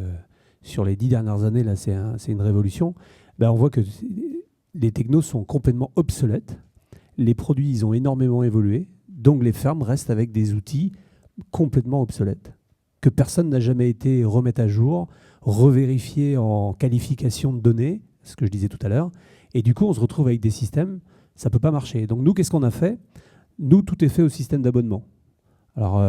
sur les 10 dernières années, là, c'est une révolution, on voit que les technos sont complètement obsolètes. Les produits, ils ont énormément évolué. Donc les fermes restent avec des outils complètement obsolètes, que personne n'a jamais été remettre à jour, revérifier en qualification de données, ce que je disais tout à l'heure. Et du coup, on se retrouve avec des systèmes, ça ne peut pas marcher. Donc nous, qu'est-ce qu'on a fait? Nous, tout est fait au système d'abonnement. Alors,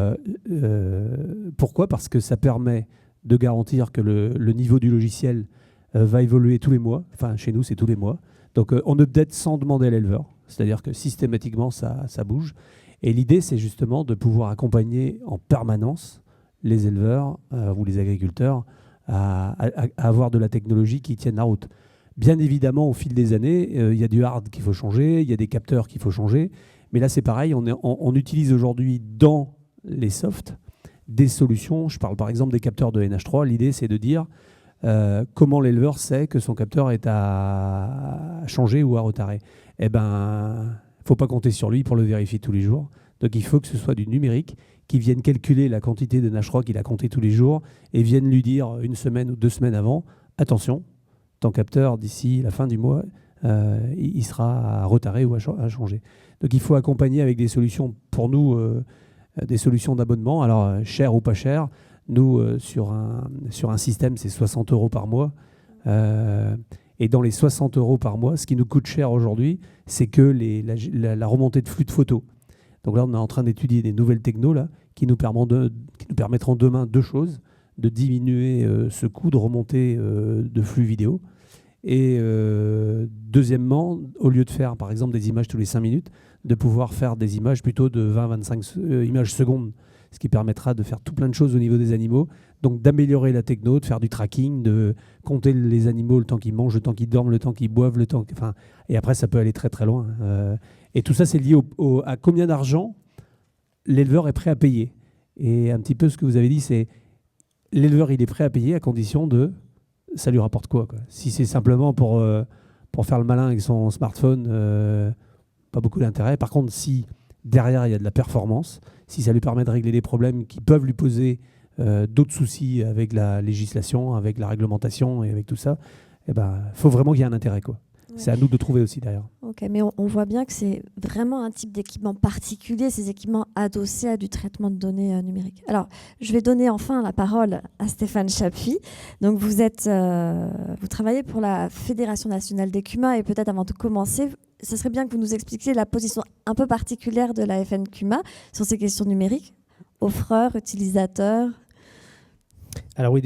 pourquoi? Parce que ça permet de garantir que le niveau du logiciel va évoluer tous les mois. Enfin, chez nous, c'est tous les mois. Donc, on update sans demander à l'éleveur. C'est-à-dire que systématiquement, ça bouge. Et l'idée, c'est justement de pouvoir accompagner en permanence les éleveurs ou les agriculteurs à avoir de la technologie qui tienne la route. Bien évidemment, au fil des années, il y a du hard qu'il faut changer, il y a des capteurs qu'il faut changer. Mais là, c'est pareil, on utilise aujourd'hui dans les softs des solutions. Je parle par exemple des capteurs de NH3. L'idée, c'est de dire comment l'éleveur sait que son capteur est à changer ou à retarer. Eh bien, il ne faut pas compter sur lui pour le vérifier tous les jours. Donc, il faut que ce soit du numérique qui vienne calculer la quantité de NH3 qu'il a compté tous les jours et vienne lui dire 1 semaine ou 2 semaines avant, attention, ton capteur, d'ici la fin du mois, il sera à retarer ou à changer. Donc, il faut accompagner avec des solutions, pour nous, des solutions d'abonnement. Alors, cher ou pas cher, nous, sur un système, c'est 60 € par mois. Et dans les 60 € par mois, ce qui nous coûte cher aujourd'hui, c'est que la remontée de flux de photos. Donc là, on est en train d'étudier des nouvelles technos là, qui nous permettront demain 2 choses, de diminuer ce coût de remontée de flux vidéo. Et deuxièmement, au lieu de faire par exemple des images tous les 5 minutes, de pouvoir faire des images plutôt de 20-25 images secondes, ce qui permettra de faire tout plein de choses au niveau des animaux. Donc d'améliorer la techno, de faire du tracking, de compter les animaux, le temps qu'ils mangent, le temps qu'ils dorment, le temps qu'ils boivent, et après ça peut aller très très loin. Et tout ça, c'est lié à combien d'argent l'éleveur est prêt à payer. Et un petit peu ce que vous avez dit, c'est l'éleveur, il est prêt à payer à condition de ça lui rapporte quoi. Si c'est simplement pour faire le malin avec son smartphone, pas beaucoup d'intérêt. Par contre, si derrière, il y a de la performance, si ça lui permet de régler des problèmes qui peuvent lui poser d'autres soucis avec la législation, avec la réglementation et avec tout ça, il faut vraiment qu'il y ait un intérêt, quoi. Ouais. C'est à nous de trouver aussi derrière. Ok, mais on voit bien que c'est vraiment un type d'équipement particulier, ces équipements adossés à du traitement de données numériques. Alors, je vais donner enfin la parole à Stéphane Chapuis. Donc, vous travaillez pour la Fédération nationale des CUMA, et peut-être avant de commencer, ce serait bien que vous nous expliquiez la position un peu particulière de la FNCUMA sur ces questions numériques, offreurs, utilisateurs. Alors oui,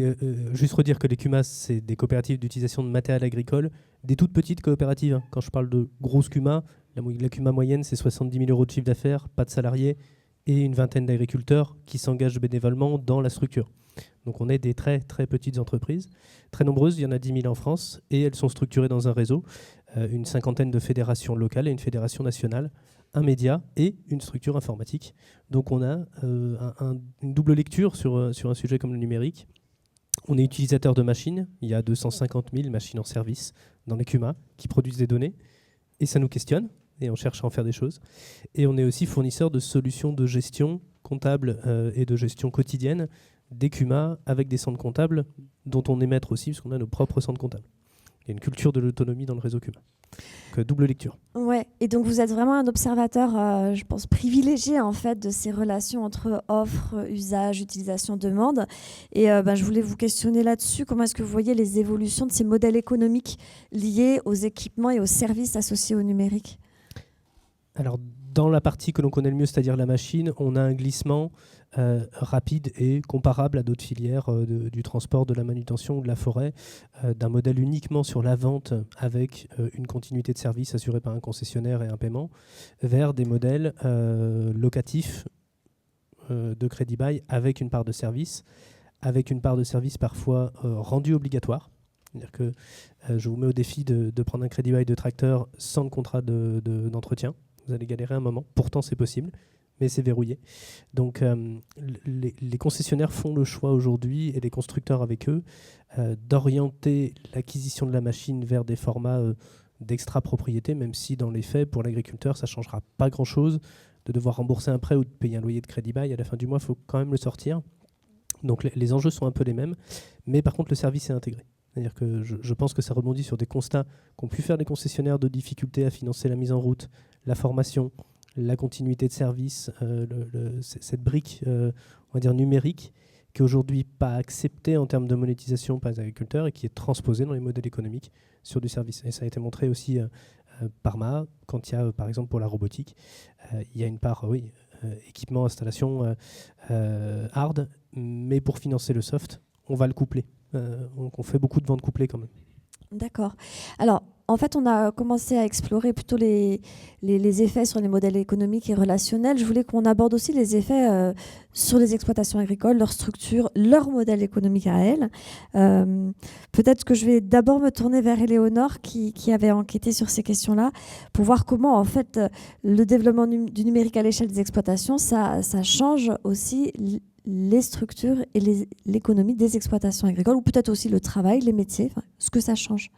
juste redire que les CUMA, c'est des coopératives d'utilisation de matériel agricole, des toutes petites coopératives. Hein. Quand je parle de grosses CUMA, la CUMA moyenne, c'est 70 000 € de chiffre d'affaires, pas de salariés, et une vingtaine d'agriculteurs qui s'engagent bénévolement dans la structure. Donc on est des très très petites entreprises, très nombreuses, il y en a 10 000 en France, et elles sont structurées dans un réseau, une 50aine de fédérations locales et une fédération nationale, un média et une structure informatique. Donc on a une double lecture sur un sujet comme le numérique. On est utilisateur de machines, il y a 250 000 machines en service dans les CUMA qui produisent des données, et ça nous questionne, et on cherche à en faire des choses. Et on est aussi fournisseur de solutions de gestion comptable et de gestion quotidienne des CUMA avec des centres comptables dont on est maître aussi, parce qu'on a nos propres centres comptables. Il y a une culture de l'autonomie dans le réseau CUMA. Donc, double lecture. Ouais, et donc vous êtes vraiment un observateur, je pense, privilégié en fait de ces relations entre offre, usage, utilisation, demande. Et je voulais vous questionner là-dessus. Comment est-ce que vous voyez les évolutions de ces modèles économiques liés aux équipements et aux services associés au numérique ? Alors, dans la partie que l'on connaît le mieux, c'est-à-dire la machine, on a un glissement rapide et comparable à d'autres filières du transport, de la manutention ou de la forêt, d'un modèle uniquement sur la vente avec une continuité de service assurée par un concessionnaire et un paiement, vers des modèles locatifs de crédit bail avec une part de service parfois rendue obligatoire. C'est-à-dire que je vous mets au défi de prendre un crédit bail de tracteur sans le contrat d'entretien. Vous allez galérer un moment. Pourtant, c'est possible, mais c'est verrouillé. Donc, les concessionnaires font le choix aujourd'hui, et les constructeurs avec eux, d'orienter l'acquisition de la machine vers des formats d'extra-propriété, même si dans les faits, pour l'agriculteur, ça ne changera pas grand-chose de devoir rembourser un prêt ou de payer un loyer de crédit bail. À la fin du mois, il faut quand même le sortir. Donc, les enjeux sont un peu les mêmes, mais par contre, le service est intégré. C'est-à-dire que je pense que ça rebondit sur des constats qu'ont pu faire les concessionnaires de difficultés à financer la mise en route, la formation, la continuité de service, cette brique on va dire numérique, qui est aujourd'hui pas acceptée en termes de monétisation par les agriculteurs et qui est transposée dans les modèles économiques sur du service. Et ça a été montré aussi par MAA, quand il y a, par exemple, pour la robotique, il y a une part, équipement, installation hard, mais pour financer le soft, on va le coupler. Donc on fait beaucoup de ventes couplées quand même. D'accord. Alors, en fait, on a commencé à explorer plutôt les effets sur les modèles économiques et relationnels. Je voulais qu'on aborde aussi les effets sur les exploitations agricoles, leur structure, leur modèle économique à elles. Peut-être que je vais d'abord me tourner vers Éléonore qui avait enquêté sur ces questions-là pour voir comment en fait le développement du numérique à l'échelle des exploitations, ça change aussi les structures et l'économie des exploitations agricoles, ou peut-être aussi le travail, les métiers, ce que ça change.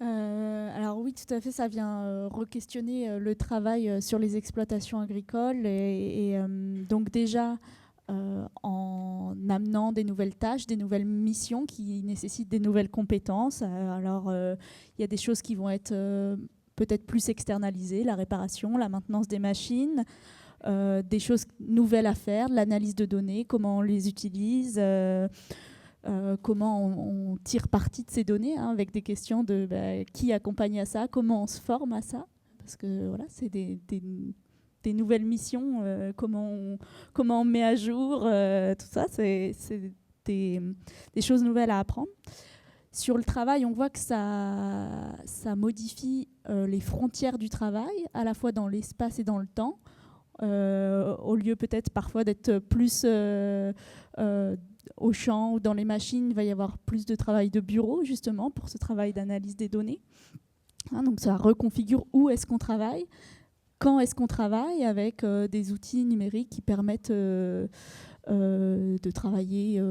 Alors oui, tout à fait, ça vient re-questionner le travail sur les exploitations agricoles et donc déjà en amenant des nouvelles tâches, des nouvelles missions qui nécessitent des nouvelles compétences. Alors il y a des choses qui vont être peut-être plus externalisées, la réparation, la maintenance des machines, des choses nouvelles à faire, l'analyse de données, comment on les utilise, comment on tire parti de ces données, hein, avec des questions de qui accompagne à ça, comment on se forme à ça, parce que voilà, c'est des nouvelles missions, comment on met à jour, tout ça, c'est des choses nouvelles à apprendre. Sur le travail, on voit que ça modifie les frontières du travail, à la fois dans l'espace et dans le temps, au lieu peut-être parfois d'être plus au champ ou dans les machines, il va y avoir plus de travail de bureau justement pour ce travail d'analyse des données. Hein, donc ça reconfigure où est-ce qu'on travaille, quand est-ce qu'on travaille, avec des outils numériques qui permettent de travailler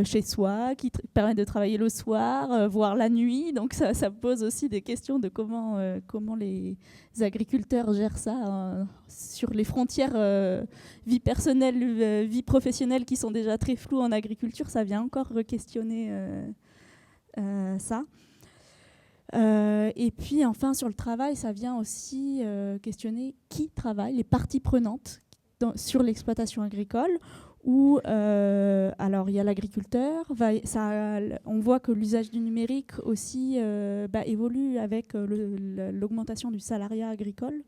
chez soi, qui permettent de travailler le soir, voire la nuit. Donc ça pose aussi des questions de comment les agriculteurs gèrent ça sur les frontières vie personnelle, vie professionnelle qui sont déjà très floues en agriculture. Ça vient encore re-questionner ça. Et puis enfin sur le travail, ça vient aussi questionner qui travaille, les parties prenantes sur l'exploitation agricole. Où alors il y a l'agriculteur, on voit que l'usage du numérique aussi évolue avec l'augmentation du salariat agricole.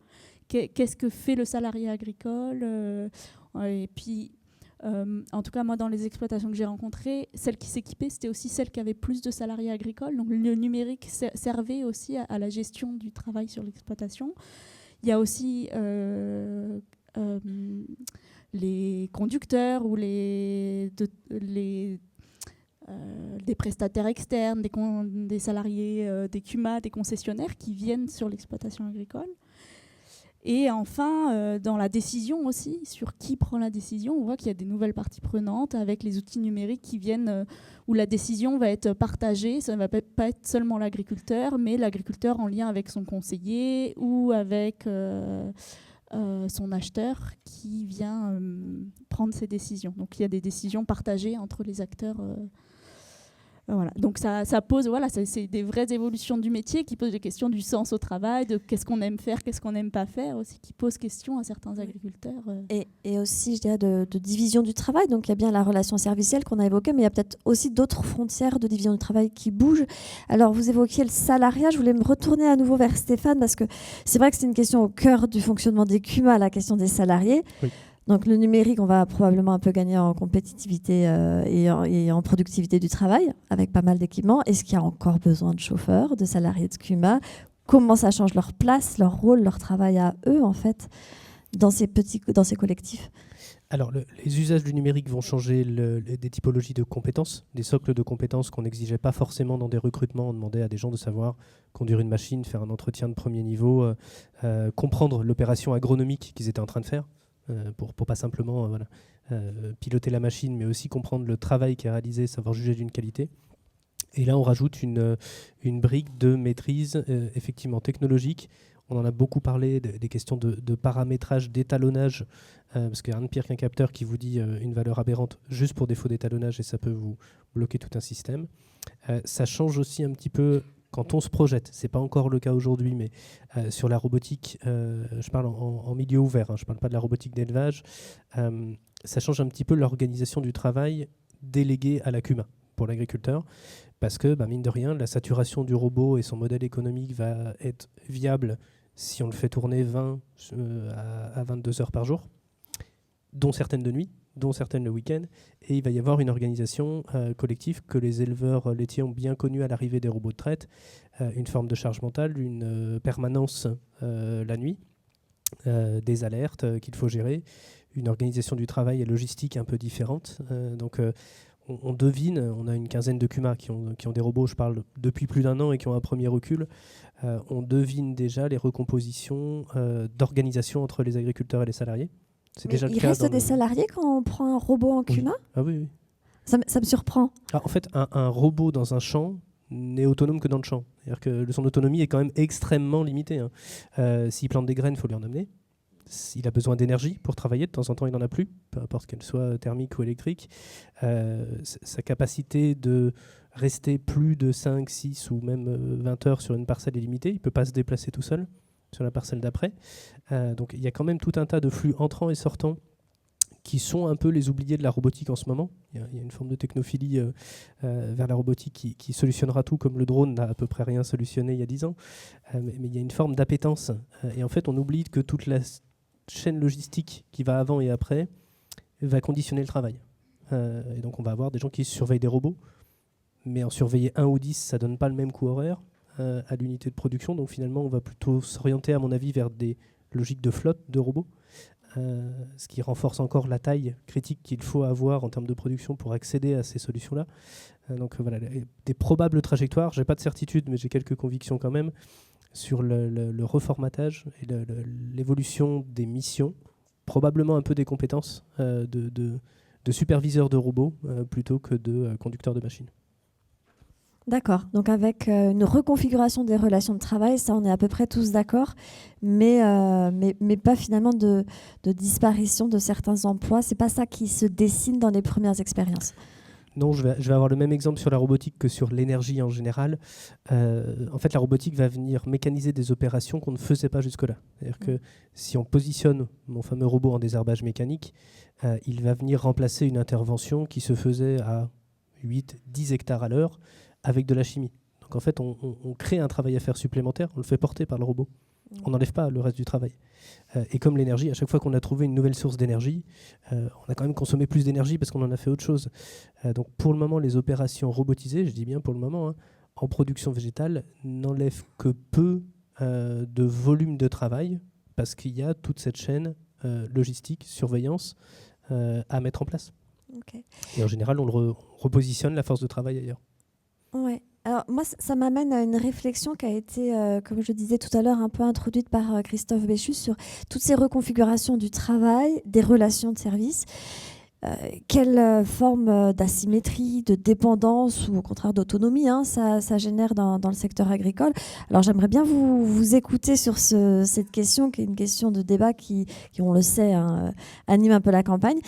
Qu'est-ce que fait le salariat agricole et puis en tout cas moi dans les exploitations que j'ai rencontrées, celles qui s'équipaient, c'était aussi celles qui avaient plus de salariés agricoles. Donc le numérique servait aussi à la gestion du travail sur l'exploitation. Il y a aussi les conducteurs ou des prestataires externes, des salariés des CUMA, des concessionnaires qui viennent sur l'exploitation agricole. Et enfin, dans la décision aussi, sur qui prend la décision, on voit qu'il y a des nouvelles parties prenantes avec les outils numériques qui viennent, où la décision va être partagée. Ça ne va pas être seulement l'agriculteur, mais l'agriculteur en lien avec son conseiller ou avec son acheteur qui vient prendre ses décisions. Donc il y a des décisions partagées entre les acteurs. Voilà. Donc ça pose, c'est des vraies évolutions du métier qui posent des questions du sens au travail, de qu'est-ce qu'on aime faire, qu'est-ce qu'on n'aime pas faire aussi, qui posent question à certains agriculteurs. Et aussi, je dirais, de division du travail. Donc il y a bien la relation servicielle qu'on a évoquée, mais il y a peut-être aussi d'autres frontières de division du travail qui bougent. Alors vous évoquiez le salariat, je voulais me retourner à nouveau vers Stéphane, parce que c'est vrai que c'est une question au cœur du fonctionnement des CUMA, la question des salariés. Oui. Donc le numérique, on va probablement un peu gagner en compétitivité et en productivité du travail, avec pas mal d'équipements. Est-ce qu'il y a encore besoin de chauffeurs, de salariés de CUMA? Comment ça change leur place, leur rôle, leur travail à eux, en fait, dans ces collectifs? Alors, les usages du numérique vont changer des typologies de compétences, des socles de compétences qu'on n'exigeait pas forcément dans des recrutements. On demandait à des gens de savoir conduire une machine, faire un entretien de premier niveau, comprendre l'opération agronomique qu'ils étaient en train de faire. Pour pas simplement piloter la machine, mais aussi comprendre le travail qui est réalisé, savoir juger d'une qualité. Et là, on rajoute une brique de maîtrise effectivement technologique. On en a beaucoup parlé des questions de paramétrage, d'étalonnage, parce qu'il y a rien de pire qu'un capteur qui vous dit une valeur aberrante juste pour défaut d'étalonnage, et ça peut vous bloquer tout un système. Ça change aussi un petit peu quand on se projette. Ce n'est pas encore le cas aujourd'hui, mais sur la robotique, je parle en milieu ouvert, hein, je ne parle pas de la robotique d'élevage, ça change un petit peu l'organisation du travail délégué à la CUMA pour l'agriculteur, parce que, mine de rien, la saturation du robot et son modèle économique va être viable si on le fait tourner 20 à 22 heures par jour, dont certaines de nuit. dont certaines le week-end, et il va y avoir une organisation collective que les éleveurs laitiers ont bien connue à l'arrivée des robots de traite, une forme de charge mentale, une permanence la nuit, des alertes qu'il faut gérer, une organisation du travail et logistique un peu différente. On devine, on a une quinzaine de CUMA qui ont des robots, je parle depuis plus d'1 an et qui ont un premier recul. On devine déjà les recompositions d'organisation entre les agriculteurs et les salariés. C'est déjà le cas. Il reste des salariés quand on prend un robot en CUMA ? Oui. Ah oui. Ça me surprend. En fait, un robot dans un champ n'est autonome que dans le champ. C'est-à-dire que son autonomie est quand même extrêmement limitée. S'il plante des graines, il faut lui en amener. Il a besoin d'énergie pour travailler, de temps en temps il n'en a plus, peu importe qu'elle soit thermique ou électrique. Sa capacité de rester plus de 5, 6 ou même 20 heures sur une parcelle est limitée, il ne peut pas se déplacer tout seul sur la parcelle d'après. Donc il y a quand même tout un tas de flux entrants et sortants qui sont un peu les oubliés de la robotique en ce moment. Il y a une forme de technophilie vers la robotique qui solutionnera tout, comme le drone n'a à peu près rien solutionné il y a 10 ans. Mais il y a une forme d'appétence. Et en fait, on oublie que toute la chaîne logistique qui va avant et après va conditionner le travail. Et donc on va avoir des gens qui surveillent des robots, mais en surveiller 1 ou 10, ça ne donne pas le même coût horaire à l'unité de production. Donc finalement, on va plutôt s'orienter, à mon avis, vers des logiques de flotte de robots, ce qui renforce encore la taille critique qu'il faut avoir en termes de production pour accéder à ces solutions-là. Donc voilà, des probables trajectoires. Je n'ai pas de certitude, mais j'ai quelques convictions quand même sur le reformatage et l'évolution des missions, probablement un peu des compétences de superviseurs de robots plutôt que de conducteurs de machines. D'accord, donc avec une reconfiguration des relations de travail, ça on est à peu près tous d'accord, mais pas finalement de disparition de certains emplois. C'est pas ça qui se dessine dans les premières expériences. Non, je vais avoir le même exemple sur la robotique que sur l'énergie en général. En fait, la robotique va venir mécaniser des opérations qu'on ne faisait pas jusque-là. C'est-à-dire que si on positionne mon fameux robot en désherbage mécanique, il va venir remplacer une intervention qui se faisait à 8-10 hectares à l'heure avec de la chimie. Donc en fait, on crée un travail à faire supplémentaire, on le fait porter par le robot. On n'enlève pas le reste du travail. Et comme l'énergie, à chaque fois qu'on a trouvé une nouvelle source d'énergie, on a quand même consommé plus d'énergie parce qu'on en a fait autre chose. Donc pour le moment, les opérations robotisées, je dis bien pour le moment, en production végétale, n'enlèvent que peu de volume de travail parce qu'il y a toute cette chaîne logistique, surveillance à mettre en place. Okay. Et en général, on repositionne la force de travail ailleurs. Ouais. Alors moi, ça m'amène à une réflexion qui a été, comme je disais tout à l'heure, un peu introduite par Christophe Béchu sur toutes ces reconfigurations du travail, des relations de service. Quelle forme d'asymétrie, de dépendance ou au contraire d'autonomie ça génère dans le secteur agricole. Alors j'aimerais bien vous écouter sur cette question, qui est une question de débat qui on le sait, anime un peu la campagne.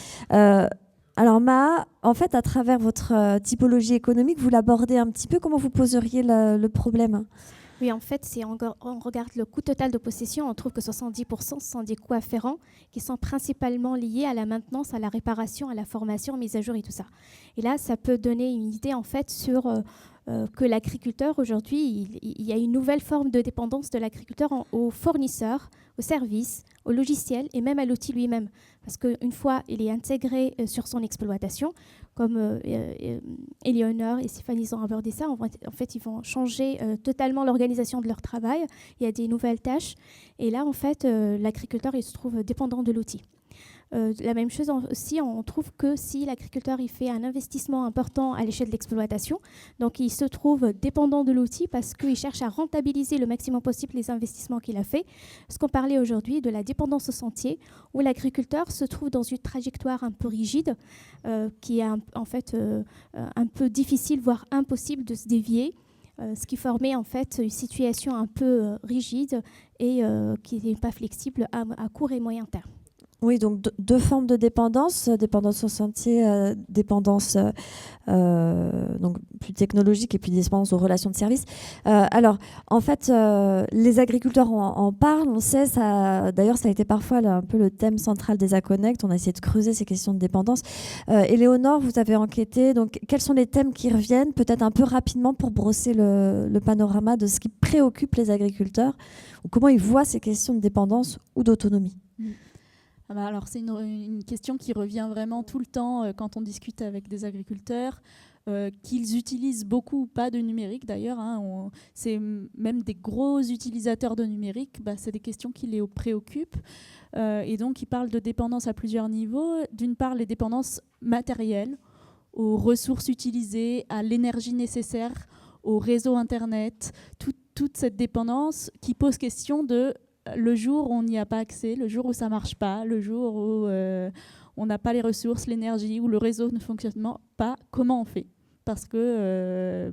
Alors Maha, en fait, à travers votre typologie économique, vous l'abordez un petit peu. Comment vous poseriez le problème ? Oui, en fait, si on regarde le coût total de possession, on trouve que 70% sont des coûts afférents qui sont principalement liés à la maintenance, à la réparation, à la formation, mise à jour et tout ça. Et là, ça peut donner une idée en fait sur que l'agriculteur, aujourd'hui, il y a une nouvelle forme de dépendance de l'agriculteur aux fournisseurs, aux services, au logiciel et même à l'outil lui-même. Parce qu'une fois il est intégré sur son exploitation, comme Éléonore et Stéphanie ont abordé ça, en fait, ils vont changer totalement l'organisation de leur travail. Il y a des nouvelles tâches. Et là, en fait, l'agriculteur, il se trouve dépendant de l'outil. La même chose aussi, on trouve que si l'agriculteur il fait un investissement important à l'échelle de l'exploitation, donc il se trouve dépendant de l'outil parce qu'il cherche à rentabiliser le maximum possible les investissements qu'il a fait. Ce qu'on parlait aujourd'hui de la dépendance au sentier, où l'agriculteur se trouve dans une trajectoire un peu rigide, qui est en fait un peu difficile, voire impossible de se dévier. Ce qui formait en fait une situation un peu rigide et qui n'est pas flexible à court et moyen terme. Oui, donc deux formes de dépendance au sentier, dépendance donc plus technologique et puis dépendance aux relations de service. Alors, en fait, les agriculteurs en parlent, on sait, d'ailleurs, ça a été parfois un peu le thème central des AConnect, on a essayé de creuser ces questions de dépendance. Éléonore, vous avez enquêté, donc quels sont les thèmes qui reviennent, peut-être un peu rapidement pour brosser le panorama de ce qui préoccupe les agriculteurs, ou comment ils voient ces questions de dépendance ou d'autonomie ? Alors c'est une question qui revient vraiment tout le temps quand on discute avec des agriculteurs, qu'ils utilisent beaucoup ou pas de numérique d'ailleurs. C'est même des gros utilisateurs de numérique, c'est des questions qui les préoccupent. Et donc ils parlent de dépendance à plusieurs niveaux. D'une part, les dépendances matérielles, aux ressources utilisées, à l'énergie nécessaire, au réseau Internet, toute cette dépendance qui pose question de le jour où on n'y a pas accès, le jour où ça ne marche pas, le jour où on n'a pas les ressources, l'énergie, où le réseau ne fonctionne pas, comment on fait ? Parce que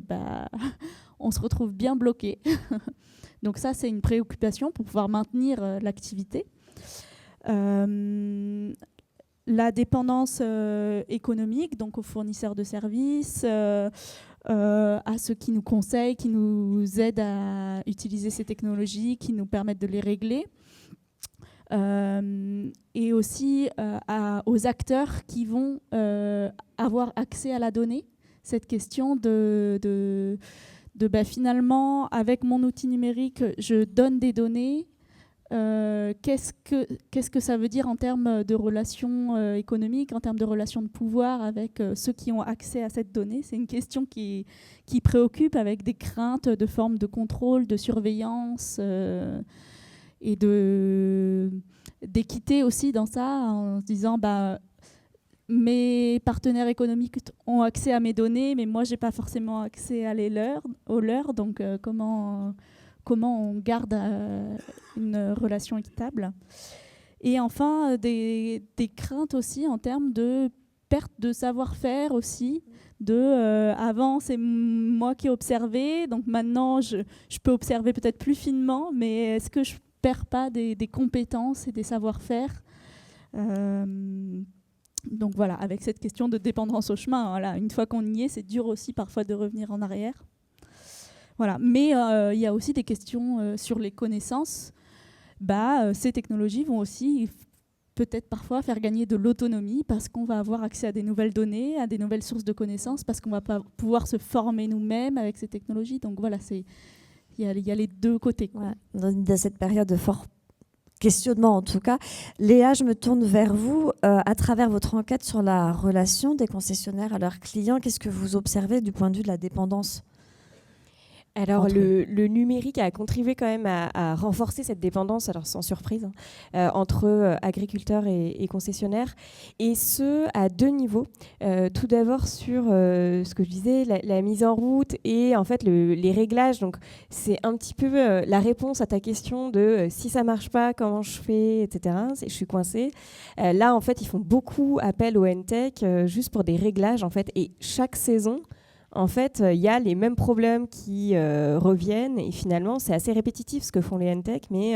on se retrouve bien bloqué. Donc ça, c'est une préoccupation pour pouvoir maintenir l'activité. La dépendance économique, donc aux fournisseurs de services, à ceux qui nous conseillent, qui nous aident à utiliser ces technologies, qui nous permettent de les régler. Et aussi aux acteurs qui vont avoir accès à la donnée. Cette question de finalement, avec mon outil numérique, je donne des données. Qu'est-ce que ça veut dire en termes de relations économiques, en termes de relations de pouvoir avec ceux qui ont accès à cette donnée ? C'est une question qui préoccupe, avec des craintes de formes de contrôle, de surveillance et d'équité aussi dans ça, en se disant mes partenaires économiques ont accès à mes données, mais moi j'ai pas forcément accès aux leurs, donc comment on garde une relation équitable. Et enfin, des craintes aussi en termes de perte de savoir-faire aussi. Avant, c'est moi qui observais, donc maintenant, je peux observer peut-être plus finement, mais est-ce que je ne perds pas des compétences et des savoir-faire ? Donc voilà, avec cette question de dépendance au chemin, voilà, une fois qu'on y est, c'est dur aussi parfois de revenir en arrière. Voilà. Mais il y a aussi des questions sur les connaissances. Ces technologies vont aussi peut-être parfois faire gagner de l'autonomie parce qu'on va avoir accès à des nouvelles données, à des nouvelles sources de connaissances, parce qu'on va pouvoir se former nous-mêmes avec ces technologies. Donc voilà, il y a les deux côtés. Ouais. Dans cette période de fort questionnement en tout cas, Léa, je me tourne vers vous. À travers votre enquête sur la relation des concessionnaires à leurs clients, qu'est-ce que vous observez du point de vue de la dépendance ? Alors, le numérique a contribué quand même à renforcer cette dépendance, alors sans surprise, entre agriculteurs et concessionnaires, et ce, à deux niveaux. Tout d'abord sur ce que je disais, la mise en route et en fait les réglages. Donc, c'est un petit peu la réponse à ta question de si ça marche pas, comment je fais, etc. Je suis coincée. Là, en fait, ils font beaucoup appel au NTech juste pour des réglages, en fait, et chaque saison, en fait, il y a les mêmes problèmes qui reviennent et finalement, c'est assez répétitif ce que font les NTech, mais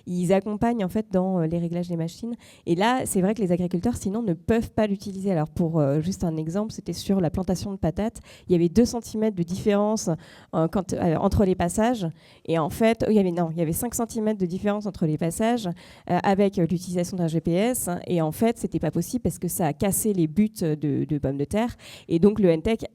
ils accompagnent en fait dans les réglages des machines. Et là, c'est vrai que les agriculteurs, sinon, ne peuvent pas l'utiliser. Alors, pour juste un exemple, c'était sur la plantation de patates. Il y avait 2 cm de différence entre les passages. Et en fait, il y avait 5 cm de différence entre les passages avec l'utilisation d'un GPS. Et en fait, c'était pas possible parce que ça a cassé les buts de pommes de terre. Et donc, le NTech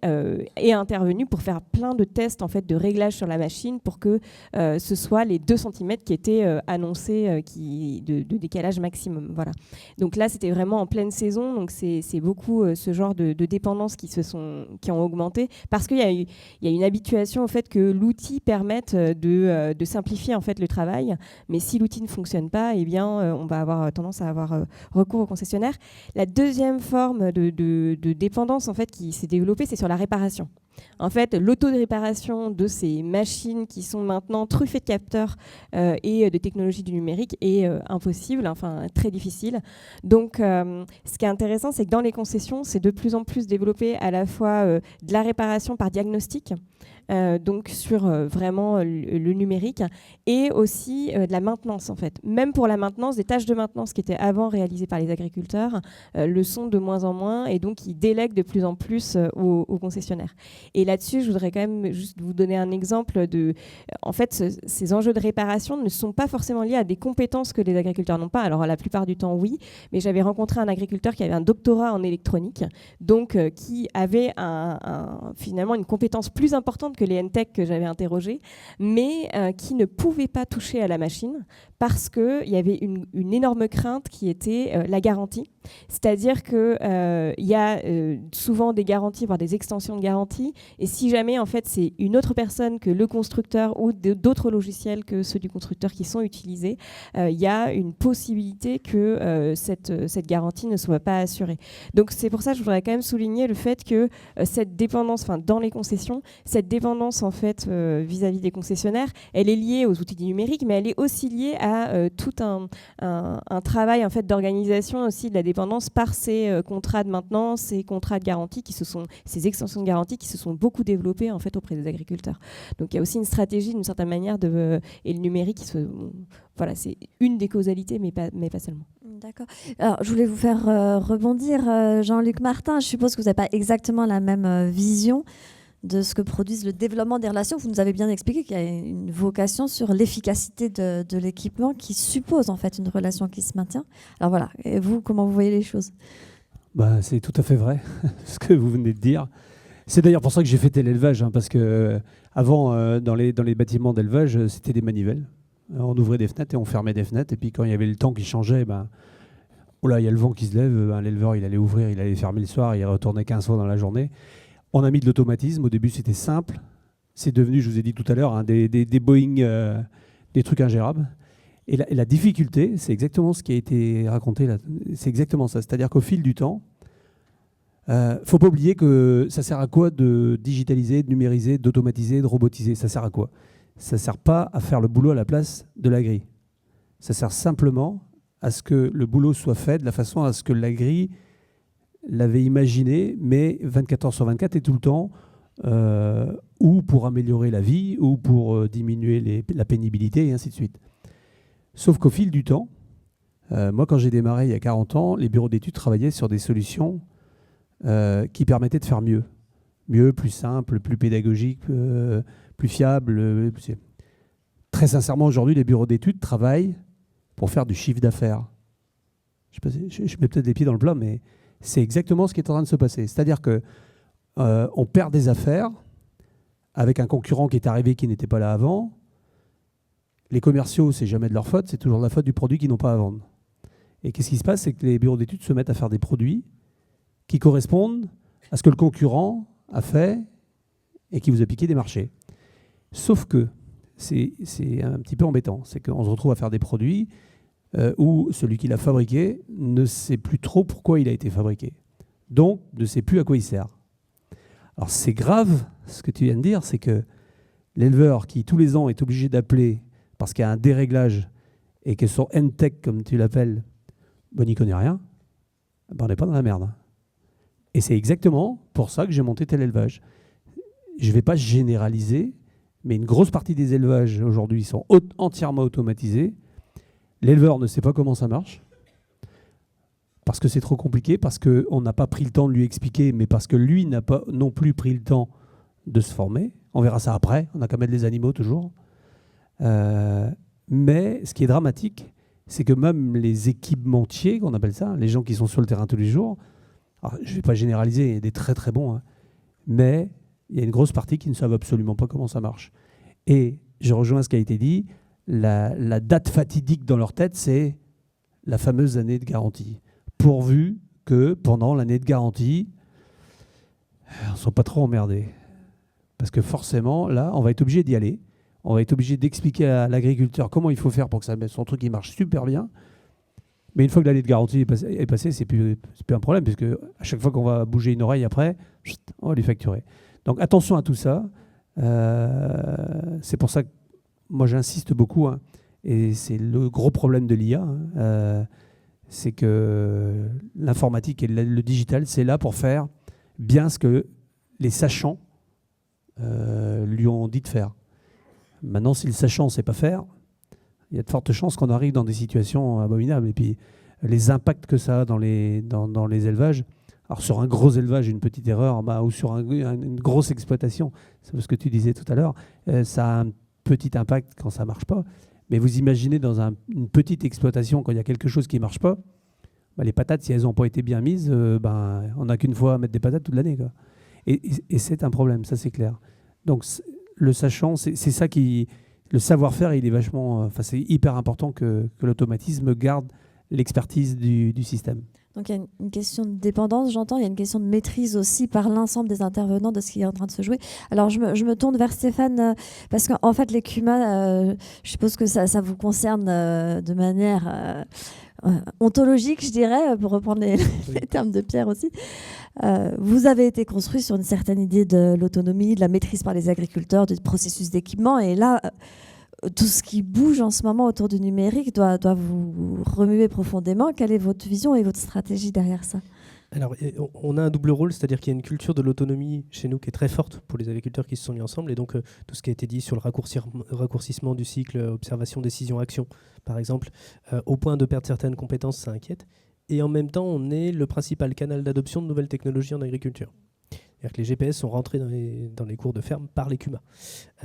est intervenu pour faire plein de tests en fait, de réglage sur la machine pour que ce soit les 2 cm qui étaient annoncés de décalage maximum. Voilà. Donc là, c'était vraiment en pleine saison. Donc c'est beaucoup ce genre de dépendance qui ont augmenté parce qu'il y a une habituation au fait que l'outil permette de simplifier en fait, le travail. Mais si l'outil ne fonctionne pas, eh bien, on va avoir tendance à avoir recours au concessionnaire. La deuxième forme de dépendance en fait, qui s'est développée, c'est sur la réparation. En fait, l'auto-réparation de ces machines qui sont maintenant truffées de capteurs et de technologies du numérique est impossible, enfin très difficile. Donc, ce qui est intéressant, c'est que dans les concessions, c'est de plus en plus développé à la fois de la réparation par diagnostic, donc sur vraiment le numérique, et aussi de la maintenance en fait. Même pour la maintenance, des tâches de maintenance qui étaient avant réalisées par les agriculteurs le sont de moins en moins, et donc ils délèguent de plus en plus aux concessionnaires. Et là-dessus, je voudrais quand même juste vous donner un exemple de... En fait, ces enjeux de réparation ne sont pas forcément liés à des compétences que les agriculteurs n'ont pas. Alors, la plupart du temps, oui, mais j'avais rencontré un agriculteur qui avait un doctorat en électronique, donc qui avait finalement une compétence plus importante différente que les NTech que j'avais interrogées, mais qui ne pouvaient pas toucher à la machine parce qu'il y avait une énorme crainte qui était la garantie. C'est-à-dire qu'il y a souvent des garanties, voire des extensions de garantie, et si jamais en fait, c'est une autre personne que le constructeur ou d'autres logiciels que ceux du constructeur qui sont utilisés, il y a une possibilité que cette garantie ne soit pas assurée. Donc c'est pour ça que je voudrais quand même souligner le fait que cette dépendance, dans les concessions, cette dépendance en fait vis-à-vis des concessionnaires, elle est liée aux outils numériques, mais elle est aussi liée à tout un travail en fait d'organisation aussi de la dépendance par ces contrats de maintenance, ces contrats de garantie ces extensions de garantie qui se sont beaucoup développées en fait auprès des agriculteurs. Donc il y a aussi une stratégie d'une certaine manière et le numérique voilà, c'est une des causalités, mais pas seulement. D'accord. Alors, je voulais vous faire rebondir, Jean-Luc Martin. Je suppose que vous n'avez pas exactement la même vision de ce que produisent le développement des relations. Vous nous avez bien expliqué qu'il y a une vocation sur l'efficacité de l'équipement qui suppose en fait une relation qui se maintient. Alors voilà, et vous, comment vous voyez les choses ? C'est tout à fait vrai, ce que vous venez de dire. C'est d'ailleurs pour ça que j'ai fait l'élevage, parce que avant, dans les bâtiments d'élevage, c'était des manivelles. On ouvrait des fenêtres et on fermait des fenêtres. Et puis quand il y avait le temps qui changeait, il y a le vent qui se lève, l'éleveur il allait ouvrir, il allait fermer le soir, il retournait 15 fois dans la journée. On a mis de l'automatisme. Au début, c'était simple. C'est devenu, je vous ai dit tout à l'heure, des Boeing, des trucs ingérables. Et la difficulté, c'est exactement ce qui a été raconté là. C'est exactement ça. C'est-à-dire qu'au fil du temps, faut pas oublier que ça sert à quoi de digitaliser, de numériser, d'automatiser, de robotiser. Ça sert à quoi ? Ça sert pas à faire le boulot à la place de l'agri. Ça sert simplement à ce que le boulot soit fait de la façon à ce que l'agri l'avait imaginé, mais 24 heures sur 24 et tout le temps, ou pour améliorer la vie, ou pour diminuer la pénibilité, et ainsi de suite. Sauf qu'au fil du temps, moi quand j'ai démarré il y a 40 ans, les bureaux d'études travaillaient sur des solutions qui permettaient de faire mieux. Mieux, plus simple, plus pédagogique, plus fiable. Très sincèrement, aujourd'hui, les bureaux d'études travaillent pour faire du chiffre d'affaires. Je mets peut-être les pieds dans le plat, mais c'est exactement ce qui est en train de se passer. C'est-à-dire qu'on perd des affaires avec un concurrent qui est arrivé qui n'était pas là avant. Les commerciaux, c'est jamais de leur faute, c'est toujours de la faute du produit qu'ils n'ont pas à vendre. Et qu'est-ce qui se passe ? C'est que les bureaux d'études se mettent à faire des produits qui correspondent à ce que le concurrent a fait et qui vous a piqué des marchés. Sauf que c'est un petit peu embêtant. C'est qu'on se retrouve à faire des produits où celui qui l'a fabriqué ne sait plus trop pourquoi il a été fabriqué. Donc, ne sait plus à quoi il sert. Alors, c'est grave, ce que tu viens de dire, c'est que l'éleveur qui, tous les ans, est obligé d'appeler parce qu'il y a un déréglage et que son NTech, comme tu l'appelles, n'y connaît rien, on n'est pas dans la merde. Et c'est exactement pour ça que j'ai monté tel élevage. Je ne vais pas généraliser, mais une grosse partie des élevages aujourd'hui sont entièrement automatisés. L'éleveur ne sait pas comment ça marche, parce que c'est trop compliqué, parce qu'on n'a pas pris le temps de lui expliquer, mais parce que lui n'a pas non plus pris le temps de se former. On verra ça après, on n'a qu'à mettre les animaux toujours. Mais ce qui est dramatique, c'est que même les équipementiers, qu'on appelle ça, les gens qui sont sur le terrain tous les jours, alors, je ne vais pas généraliser, il y a des très très bons, mais il y a une grosse partie qui ne savent absolument pas comment ça marche. Et je rejoins ce qui a été dit, la date fatidique dans leur tête, c'est la fameuse année de garantie. Pourvu que pendant l'année de garantie, on ne soit pas trop emmerdés. Parce que forcément, là, on va être obligé d'y aller. On va être obligé d'expliquer à l'agriculteur comment il faut faire pour que son truc il marche super bien. Mais une fois que l'année de garantie est passée, c'est plus un problème, puisque à chaque fois qu'on va bouger une oreille après, on va lui facturer. Donc attention à tout ça. C'est pour ça que moi j'insiste beaucoup, et c'est le gros problème de l'IA, c'est que l'informatique et le digital, c'est là pour faire bien ce que les sachants lui ont dit de faire. Maintenant, si le sachant ne sait pas faire, il y a de fortes chances qu'on arrive dans des situations abominables. Et puis, les impacts que ça a dans les élevages, alors sur un gros élevage, une petite erreur, ou sur une grosse exploitation, c'est ce que tu disais tout à l'heure, ça a un petit impact quand ça ne marche pas. Mais vous imaginez dans une petite exploitation, quand il y a quelque chose qui ne marche pas, les patates, si elles n'ont pas été bien mises, on n'a qu'une fois à mettre des patates toute l'année, quoi. Et c'est un problème, ça c'est clair. Donc le sachant, c'est ça qui... Le savoir-faire, il est vachement... c'est hyper important que l'automatisme garde l'expertise du système. Donc il y a une question de dépendance, j'entends, il y a une question de maîtrise aussi par l'ensemble des intervenants de ce qui est en train de se jouer. Alors je me tourne vers Stéphane, parce qu'en fait les CUMA, je suppose que ça vous concerne de manière ontologique, je dirais, pour reprendre les termes de Pierre aussi. Vous avez été construit sur une certaine idée de l'autonomie, de la maîtrise par les agriculteurs, du processus d'équipement, et là... tout ce qui bouge en ce moment autour du numérique doit vous remuer profondément. Quelle est votre vision et votre stratégie derrière ça ? Alors, on a un double rôle, c'est-à-dire qu'il y a une culture de l'autonomie chez nous qui est très forte pour les agriculteurs qui se sont mis ensemble. Et donc, tout ce qui a été dit sur le raccourcissement du cycle, observation, décision, action, par exemple, au point de perdre certaines compétences, ça inquiète. Et en même temps, on est le principal canal d'adoption de nouvelles technologies en agriculture. C'est-à-dire que les GPS sont rentrés dans les cours de ferme par les CUMA.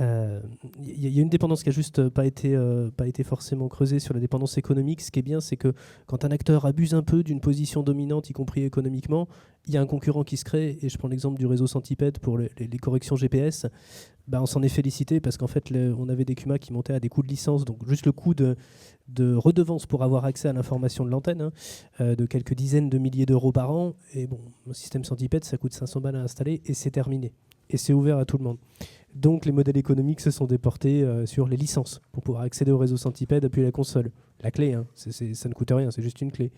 Il y a une dépendance qui n'a juste pas été forcément creusée sur la dépendance économique. Ce qui est bien, c'est que quand un acteur abuse un peu d'une position dominante, y compris économiquement, il y a un concurrent qui se crée. Et je prends l'exemple du réseau Centipede pour les corrections GPS. On s'en est félicité parce qu'en fait, on avait des CUMA qui montaient à des coûts de licence. Donc juste le coût de redevance pour avoir accès à l'information de l'antenne, de quelques dizaines de milliers d'euros par an. Et bon, le système Centipede, ça coûte 500 balles à installer et c'est terminé. Et c'est ouvert à tout le monde. Donc les modèles économiques se sont déportés sur les licences pour pouvoir accéder au réseau Centipede depuis la console. La clé, ça ne coûte rien, c'est juste une clé.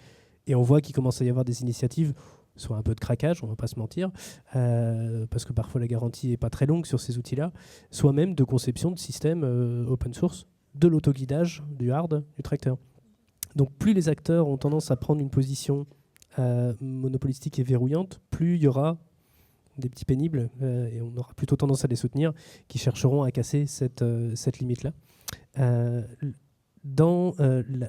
Et on voit qu'il commence à y avoir des initiatives, soit un peu de craquage, on ne va pas se mentir, parce que parfois la garantie n'est pas très longue sur ces outils-là, soit même de conception de systèmes open source, de l'autoguidage, du hard, du tracteur. Donc plus les acteurs ont tendance à prendre une position monopolistique et verrouillante, plus il y aura des petits pénibles, et on aura plutôt tendance à les soutenir, qui chercheront à casser cette limite-là. Dans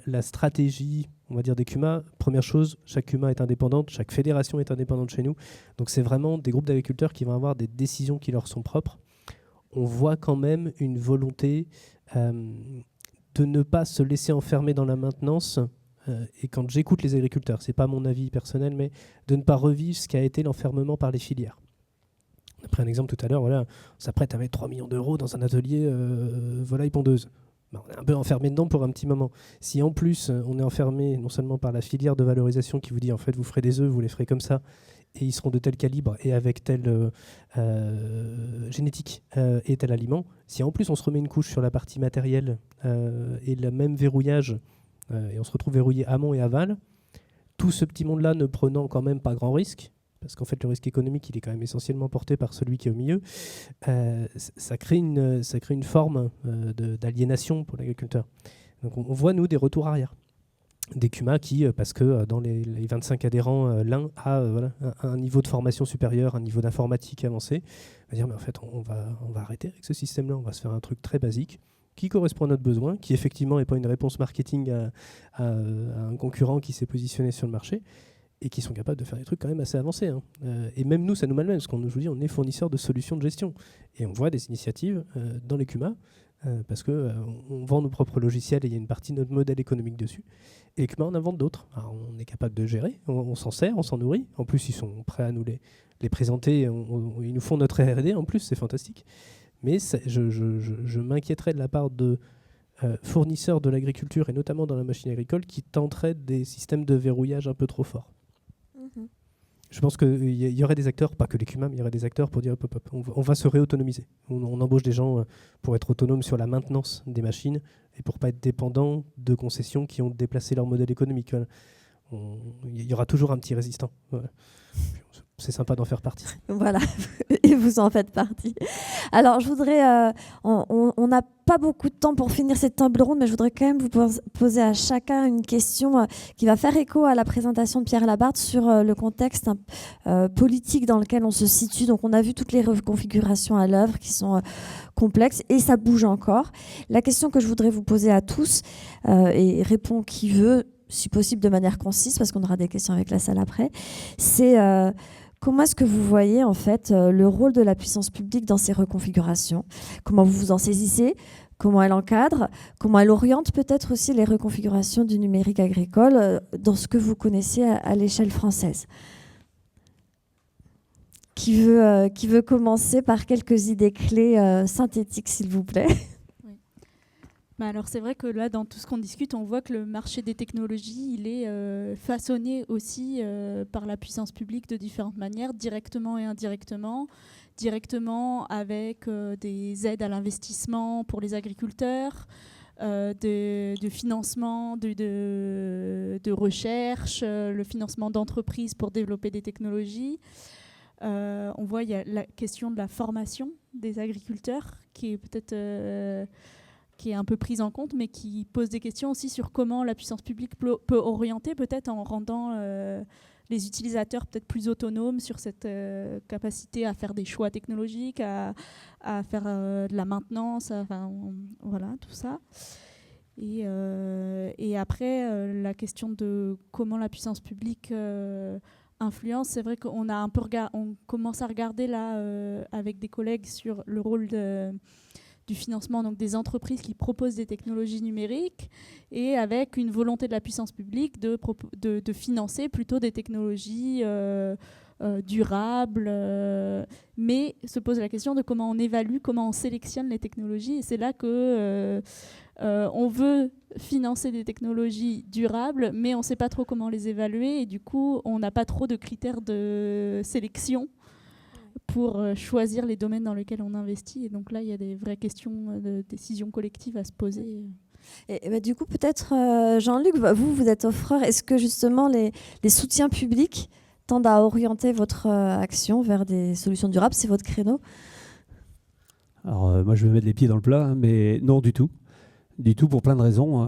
la stratégie, on va dire, des CUMA, première chose, chaque CUMA est indépendante, chaque fédération est indépendante chez nous. Donc c'est vraiment des groupes d'agriculteurs qui vont avoir des décisions qui leur sont propres. On voit quand même une volonté de ne pas se laisser enfermer dans la maintenance. Et quand j'écoute les agriculteurs, c'est pas mon avis personnel, mais de ne pas revivre ce qu'a été l'enfermement par les filières. On a pris un exemple tout à l'heure, voilà, on s'apprête à mettre 3 millions d'euros dans un atelier volaille pondeuse. On est un peu enfermé dedans pour un petit moment. Si en plus on est enfermé non seulement par la filière de valorisation qui vous dit en fait vous ferez des œufs, vous les ferez comme ça et ils seront de tel calibre et avec telle génétique et tel aliment, si en plus on se remet une couche sur la partie matérielle et le même verrouillage et on se retrouve verrouillé amont et aval, tout ce petit monde-là ne prenant quand même pas grand risque, parce qu'en fait le risque économique il est quand même essentiellement porté par celui qui est au milieu, ça crée une forme d'aliénation pour l'agriculteur. Donc on voit nous des retours arrière, des CUMA qui, parce que dans les 25 adhérents, l'un a un niveau de formation supérieur, un niveau d'informatique avancé, va dire mais en fait on va arrêter avec ce système-là, on va se faire un truc très basique qui correspond à notre besoin, qui effectivement n'est pas une réponse marketing à un concurrent qui s'est positionné sur le marché, et qui sont capables de faire des trucs quand même assez avancés. Et même nous, ça nous malmène, parce qu'on nous dit on est fournisseur de solutions de gestion. Et on voit des initiatives dans les CUMA, parce qu'on vend nos propres logiciels et il y a une partie de notre modèle économique dessus. Et les CUMA en inventent d'autres. Alors, on est capable de gérer, on s'en sert, on s'en nourrit. En plus, ils sont prêts à nous les présenter, ils nous font notre R&D, en plus, c'est fantastique. Mais je m'inquiéterais de la part de fournisseurs de l'agriculture, et notamment dans la machine agricole, qui tenteraient des systèmes de verrouillage un peu trop forts. Je pense qu'il y aurait des acteurs, pas que les CUMA, mais il y aurait des acteurs pour dire hop, on va se réautonomiser. On embauche des gens pour être autonomes sur la maintenance des machines et pour ne pas être dépendants de concessions qui ont déplacé leur modèle économique. Il y aura toujours un petit résistant. Voilà. C'est sympa d'en faire partie. Voilà, et vous en faites partie. Alors, je voudrais... on n'a pas beaucoup de temps pour finir cette table ronde, mais je voudrais quand même vous poser à chacun une question qui va faire écho à la présentation de Pierre Labarthe sur le contexte politique dans lequel on se situe. Donc, on a vu toutes les reconfigurations à l'œuvre qui sont complexes et ça bouge encore. La question que je voudrais vous poser à tous, et répond qui veut, si possible de manière concise, parce qu'on aura des questions avec la salle après, c'est... comment est-ce que vous voyez en fait le rôle de la puissance publique dans ces reconfigurations ? Comment vous vous en saisissez ? Comment elle encadre ? Comment elle oriente peut-être aussi les reconfigurations du numérique agricole dans ce que vous connaissez à l'échelle française ? Qui veut commencer par quelques idées clés synthétiques, s'il vous plaît? Alors c'est vrai que là, dans tout ce qu'on discute, on voit que le marché des technologies, il est façonné aussi par la puissance publique de différentes manières, directement et indirectement. Directement avec des aides à l'investissement pour les agriculteurs, de financement de recherche, le financement d'entreprises pour développer des technologies. On voit il y a la question de la formation des agriculteurs qui est peut-être qui est un peu prise en compte, mais qui pose des questions aussi sur comment la puissance publique peut orienter, peut-être en rendant les utilisateurs peut-être plus autonomes sur cette capacité à faire des choix technologiques, à faire de la maintenance, voilà, tout ça. Et après, la question de comment la puissance publique influence, c'est vrai qu'on a un peu on commence à regarder là avec des collègues sur le rôle du financement donc des entreprises qui proposent des technologies numériques et avec une volonté de la puissance publique de financer plutôt des technologies durables, mais se pose la question de comment on évalue, comment on sélectionne les technologies. Et c'est là que on veut financer des technologies durables, mais on ne sait pas trop comment les évaluer et du coup on n'a pas trop de critères de sélection pour choisir les domaines dans lesquels on investit. Et donc là, il y a des vraies questions de décision collective à se poser. Et du coup, peut-être, Jean-Luc, vous êtes offreur. Est-ce que justement les soutiens publics tendent à orienter votre action vers des solutions durables? C'est votre créneau? Alors, moi, je vais mettre les pieds dans le plat, hein, mais non, du tout. Du tout, pour plein de raisons.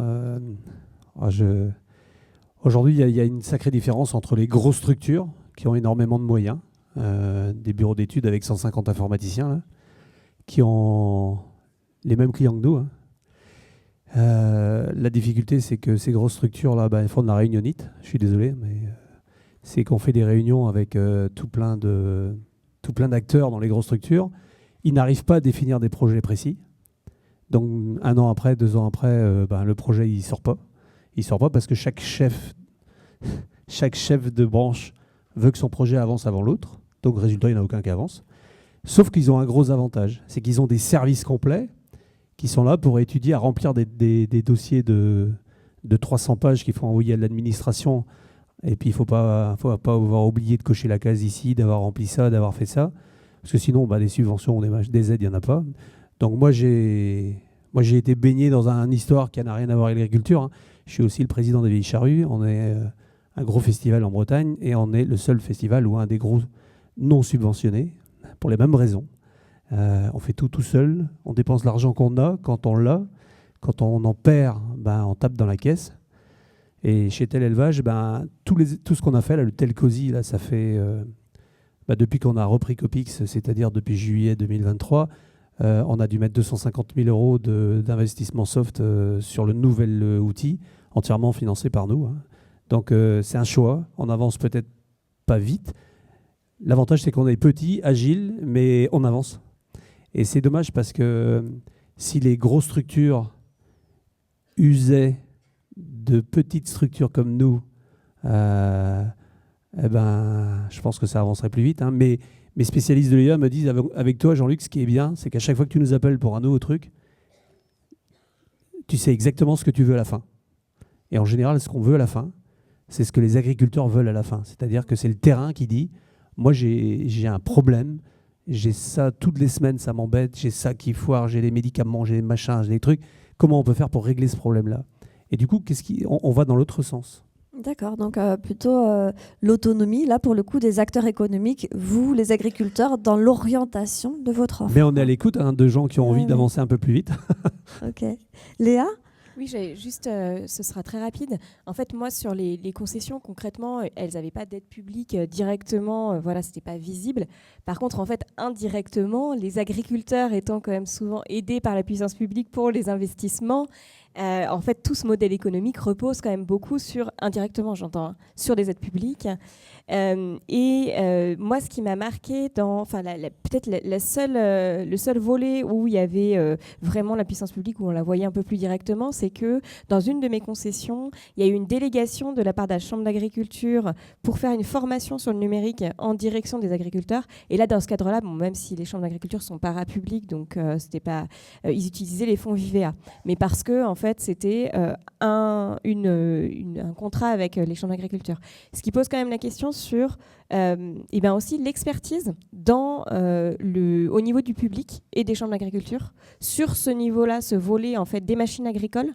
Aujourd'hui, il y a une sacrée différence entre les grosses structures qui ont énormément de moyens, des bureaux d'études avec 150 informaticiens là, qui ont les mêmes clients que nous. Hein. La difficulté, c'est que ces grosses structures-là, elles font de la réunionnite. Je suis désolé, mais c'est qu'on fait des réunions avec tout plein d'acteurs dans les grosses structures. Ils n'arrivent pas à définir des projets précis. Donc 1 an après, 2 ans après, le projet il sort pas. Il sort pas parce que chaque chef de branche veut que son projet avance avant l'autre. Donc résultat, il n'y en a aucun qui avance. Sauf qu'ils ont un gros avantage, c'est qu'ils ont des services complets qui sont là pour étudier, à remplir des dossiers de 300 pages qu'il faut envoyer à l'administration. Et puis il ne faut pas avoir oublié de cocher la case ici, d'avoir rempli ça, d'avoir fait ça. Parce que sinon, des subventions, des aides, il n'y en a pas. Donc moi, j'ai été baigné dans une histoire qui n'a rien à voir avec l'agriculture. Hein. Je suis aussi le président des Vieilles Charrues. On est un gros festival en Bretagne et on est le seul festival ou un des gros non subventionnés pour les mêmes raisons. On fait tout seul. On dépense l'argent qu'on a quand on l'a. Quand on en perd, on tape dans la caisse. Et chez Tel Élevage, tout ce qu'on a fait, là, le Telcozy, là, ça fait depuis qu'on a repris Copix, c'est-à-dire depuis juillet 2023, on a dû mettre 250 000 euros d'investissement soft sur le nouvel outil, entièrement financé par nous. Hein. Donc c'est un choix. On avance peut-être pas vite. L'avantage, c'est qu'on est petit, agile, mais on avance. Et c'est dommage parce que si les grosses structures usaient de petites structures comme nous, je pense que ça avancerait plus vite. Hein. Mais mes spécialistes de l'IA me disent, avec toi, Jean-Luc, ce qui est bien, c'est qu'à chaque fois que tu nous appelles pour un nouveau truc, tu sais exactement ce que tu veux à la fin. Et en général, ce qu'on veut à la fin, c'est ce que les agriculteurs veulent à la fin. C'est-à-dire que c'est le terrain qui dit, moi, j'ai un problème, j'ai ça toutes les semaines, ça m'embête, j'ai ça qui foire, j'ai des médicaments, j'ai des machins, j'ai des trucs. Comment on peut faire pour régler ce problème-là? Et du coup, on va dans l'autre sens. D'accord, donc plutôt l'autonomie, là pour le coup, des acteurs économiques, vous, les agriculteurs, dans l'orientation de votre offre. Mais on est à l'écoute de gens qui ont envie d'avancer un peu plus vite. Ok. Léa? Oui, juste, ce sera très rapide. En fait, moi, sur les concessions, concrètement, elles n'avaient pas d'aide publique directement. Voilà, c'était pas visible. Par contre, en fait, indirectement, les agriculteurs étant quand même souvent aidés par la puissance publique pour les investissements, En fait, tout ce modèle économique repose quand même beaucoup sur, indirectement j'entends, hein, sur les aides publiques. Moi, ce qui m'a marqué peut-être le seul volet où il y avait vraiment la puissance publique, où on la voyait un peu plus directement, c'est que dans une de mes concessions, il y a eu une délégation de la part de la Chambre d'agriculture pour faire une formation sur le numérique en direction des agriculteurs. Et là, dans ce cadre-là, même si les chambres d'agriculture sont parapubliques, donc c'était pas, ils utilisaient les fonds Vivea, mais parce que en fait, c'était un contrat avec les chambres d'agriculture. Ce qui pose quand même la question sur aussi l'expertise au niveau du public et des chambres d'agriculture sur ce niveau-là, ce volet en fait des machines agricoles,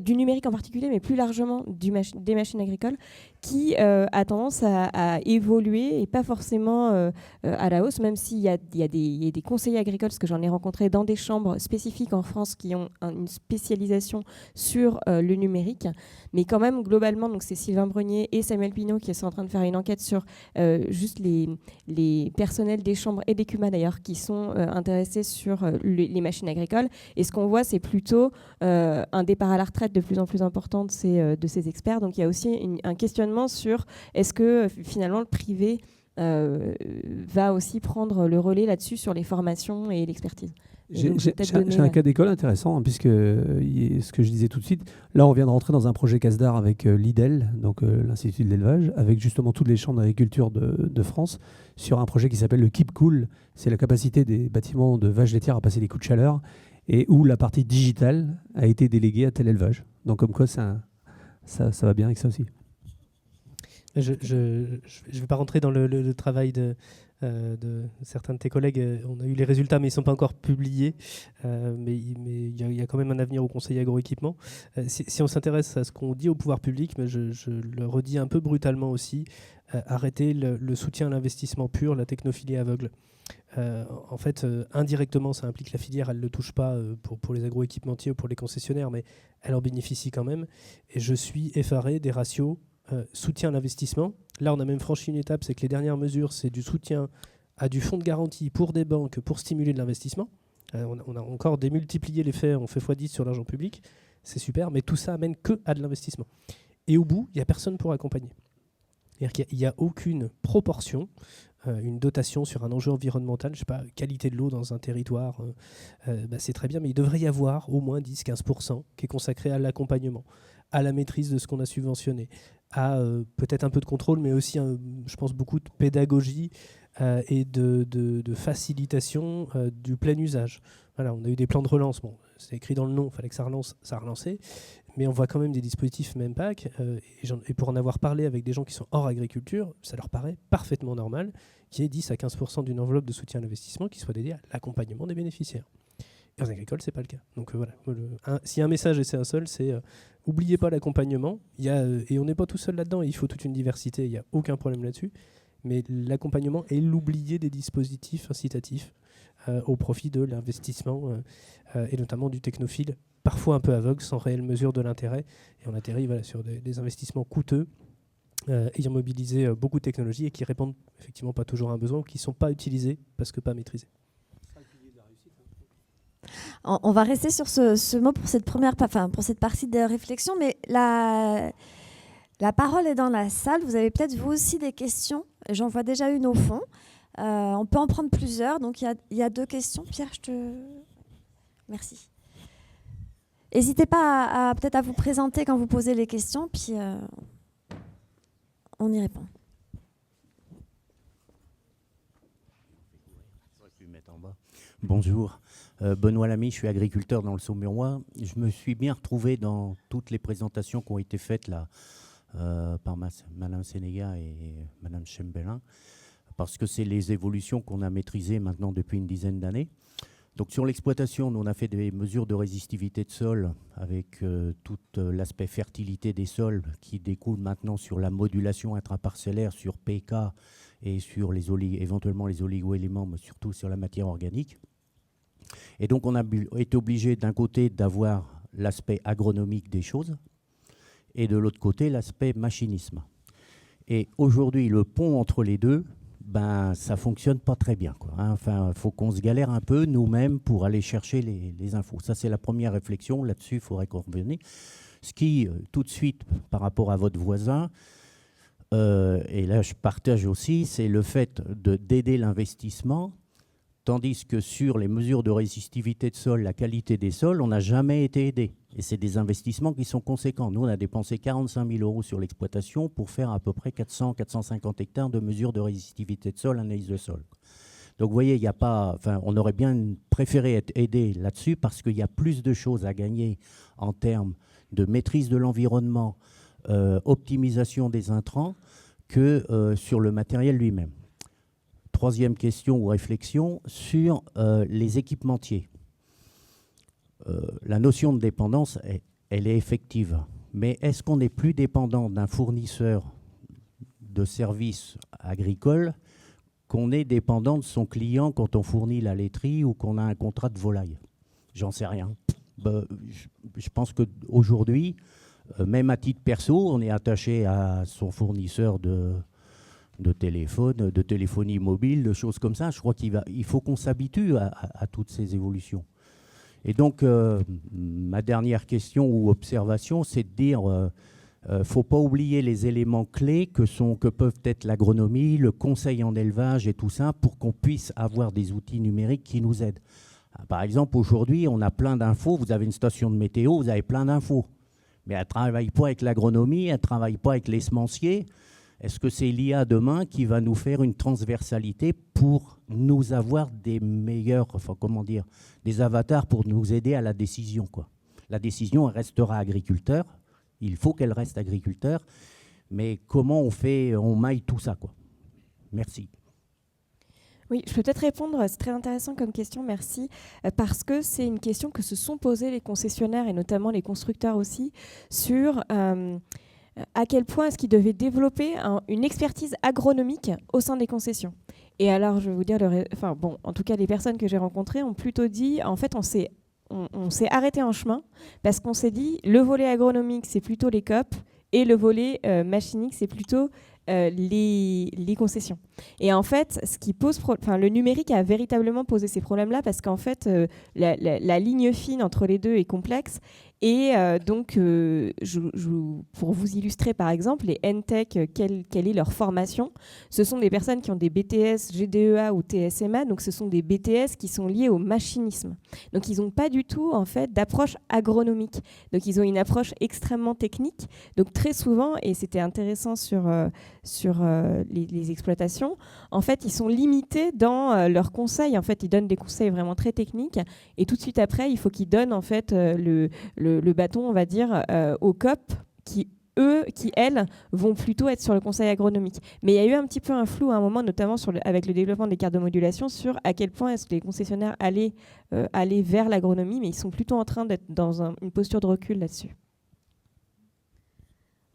du numérique en particulier, mais plus largement des machines agricoles, qui a tendance à évoluer et pas forcément à la hausse, même s'il y a des conseillers agricoles, parce que j'en ai rencontré dans des chambres spécifiques en France qui ont une spécialisation sur le numérique. Mais quand même, globalement, donc c'est Sylvain Brenier et Samuel Pinault qui sont en train de faire une enquête sur juste les personnels des chambres et des CUMA d'ailleurs qui sont intéressés sur les machines agricoles. Et ce qu'on voit, c'est plutôt un départ à la retraite de plus en plus important de ces experts. Donc il y a aussi un questionnement sur est-ce que finalement le privé va aussi prendre le relais là-dessus sur les formations et l'expertise. J'ai un cas d'école intéressant, hein, puisque ce que je disais tout de suite, là on vient de rentrer dans un projet CASDAR avec l'IDEL, donc l'Institut de l'élevage, avec justement toutes les chambres d'agriculture de France, sur un projet qui s'appelle le Keep Cool. C'est la capacité des bâtiments de vaches laitières à passer les coups de chaleur, et où la partie digitale a été déléguée à tel élevage. Donc comme quoi ça va bien avec ça aussi. Je ne vais pas rentrer dans le travail de certains de tes collègues. On a eu les résultats, mais ils ne sont pas encore publiés. Mais il y a quand même un avenir au Conseil agroéquipement. Si on s'intéresse à ce qu'on dit au pouvoir public, mais je le redis un peu brutalement aussi, arrêter le soutien à l'investissement pur, la technophilie aveugle. En fait, indirectement, ça implique que la filière, elle ne le touche pas pour les agroéquipementiers ou pour les concessionnaires, mais elle en bénéficie quand même. Et je suis effaré des ratios soutien à l'investissement. Là, on a même franchi une étape, c'est que les dernières mesures, c'est du soutien à du fonds de garantie pour des banques pour stimuler de l'investissement. On a encore démultiplié l'effet, on fait x10 sur l'argent public, c'est super, mais tout ça amène que à de l'investissement. Et au bout, il n'y a personne pour accompagner. C'est-à-dire qu'il n'y a aucune proportion, une dotation sur un enjeu environnemental, je ne sais pas, qualité de l'eau dans un territoire, c'est très bien, mais il devrait y avoir au moins 10-15% qui est consacré à l'accompagnement, à la maîtrise de ce qu'on a subventionné, à peut-être un peu de contrôle, mais aussi, je pense, beaucoup de pédagogie et de facilitation du plein usage. Voilà, on a eu des plans de relance. Bon, c'est écrit dans le nom, il fallait que ça relance, ça a relancé. Mais on voit quand même des dispositifs MEMPAC. Et pour en avoir parlé avec des gens qui sont hors agriculture, ça leur paraît parfaitement normal qu'il y ait 10 à 15% d'une enveloppe de soutien à l'investissement qui soit dédiée à l'accompagnement des bénéficiaires. Et en agricole, ce n'est pas le cas. Donc voilà, s'il y a un message, et c'est un seul, c'est n'oubliez pas l'accompagnement. Et on n'est pas tout seul là-dedans, il faut toute une diversité, il n'y a aucun problème là-dessus. Mais l'accompagnement est l'oublié des dispositifs incitatifs au profit de l'investissement et notamment du technophile, parfois un peu aveugle, sans réelle mesure de l'intérêt. Et on atterrit sur des investissements coûteux, ayant mobilisé beaucoup de technologies et qui répondent effectivement pas toujours à un besoin ou qui ne sont pas utilisés parce que pas maîtrisés. On va rester sur ce mot pour cette partie de réflexion, mais la parole est dans la salle. Vous avez peut-être vous aussi des questions. J'en vois déjà une au fond. On peut en prendre plusieurs. Donc il y a 2 questions. Pierre, merci. N'hésitez pas peut-être à vous présenter quand vous posez les questions, puis on y répond. Bonjour, Benoît Lamy, je suis agriculteur dans le Saumurois. Je me suis bien retrouvé dans toutes les présentations qui ont été faites là par Madame Sénéga et Madame Chembelin, parce que c'est les évolutions qu'on a maîtrisées maintenant depuis une dizaine d'années. Donc sur l'exploitation, nous on a fait des mesures de résistivité de sol avec tout l'aspect fertilité des sols qui découle maintenant sur la modulation intraparcellaire, sur PK et sur éventuellement les oligo-éléments, mais surtout sur la matière organique. Et donc on a été obligé d'un côté d'avoir l'aspect agronomique des choses et de l'autre côté l'aspect machinisme. Et aujourd'hui, le pont entre les deux, ben, ça fonctionne pas très bien, quoi, hein. Enfin, il faut qu'on se galère un peu nous-mêmes pour aller chercher les infos. Ça, c'est la première réflexion. Là-dessus, il faudrait qu'on revienne. Ce qui, tout de suite, par rapport à votre voisin, et là, je partage aussi, c'est le fait d'aider l'investissement, tandis que sur les mesures de résistivité de sol, la qualité des sols, on n'a jamais été aidé. Et c'est des investissements qui sont conséquents. Nous, on a dépensé 45 000 € sur l'exploitation pour faire à peu près 400-450 hectares de mesures de résistivité de sol, analyse de sol. Donc, vous voyez, il y a pas, enfin, on aurait bien préféré être aidé là-dessus parce qu'il y a plus de choses à gagner en termes de maîtrise de l'environnement, optimisation des intrants, que sur le matériel lui-même. Troisième question ou réflexion sur les équipementiers. La notion de dépendance, elle est effective. Mais est-ce qu'on est plus dépendant d'un fournisseur de services agricoles qu'on est dépendant de son client quand on fournit la laiterie ou qu'on a un contrat de volaille? J'en sais rien. Je pense qu'aujourd'hui, même à titre perso, on est attaché à son fournisseur de téléphone, de téléphonie mobile, de choses comme ça. Je crois qu'il faut qu'on s'habitue à toutes ces évolutions. Et donc, ma dernière question ou observation, c'est de dire ne faut pas oublier les éléments clés que peuvent être l'agronomie, le conseil en élevage et tout ça, pour qu'on puisse avoir des outils numériques qui nous aident. Par exemple, aujourd'hui, on a plein d'infos. Vous avez une station de météo, vous avez plein d'infos. Mais elle ne travaille pas avec l'agronomie, elle ne travaille pas avec les semenciers. Est-ce que c'est l'IA demain qui va nous faire une transversalité pour nous avoir des meilleurs, enfin comment dire, des avatars pour nous aider à la décision, quoi. La décision, elle restera agriculteur. Il faut qu'elle reste agriculteur. Mais comment on maille tout ça, quoi. Merci. Oui, je peux peut-être répondre, c'est très intéressant comme question, merci, parce que c'est une question que se sont posées les concessionnaires et notamment les constructeurs aussi sur à quel point est-ce qu'ils devaient développer une expertise agronomique au sein des concessions. Et alors, je vais vous dire, en tout cas, les personnes que j'ai rencontrées ont plutôt dit, en fait, on s'est arrêté en chemin parce qu'on s'est dit, le volet agronomique, c'est plutôt les COP et le volet machinique, c'est plutôt les concessions. Et en fait, le numérique a véritablement posé ces problèmes-là parce qu'en fait, la ligne fine entre les deux est complexe. Et donc, pour vous illustrer par exemple, les NTech, quelle est leur formation? Ce sont des personnes qui ont des BTS, GDEA ou TSMA, donc ce sont des BTS qui sont liés au machinisme. Donc ils n'ont pas du tout en fait d'approche agronomique. Donc ils ont une approche extrêmement technique. Donc très souvent, et c'était intéressant sur les exploitations, en fait ils sont limités dans leurs conseils. En fait ils donnent des conseils vraiment très techniques et tout de suite après il faut qu'ils donnent en fait le bâton, on va dire, aux COP qui, elles, vont plutôt être sur le conseil agronomique. Mais il y a eu un petit peu un flou à un moment, notamment avec le développement des cartes de modulation, sur à quel point est-ce que les concessionnaires allaient vers l'agronomie, mais ils sont plutôt en train d'être dans une posture de recul là-dessus.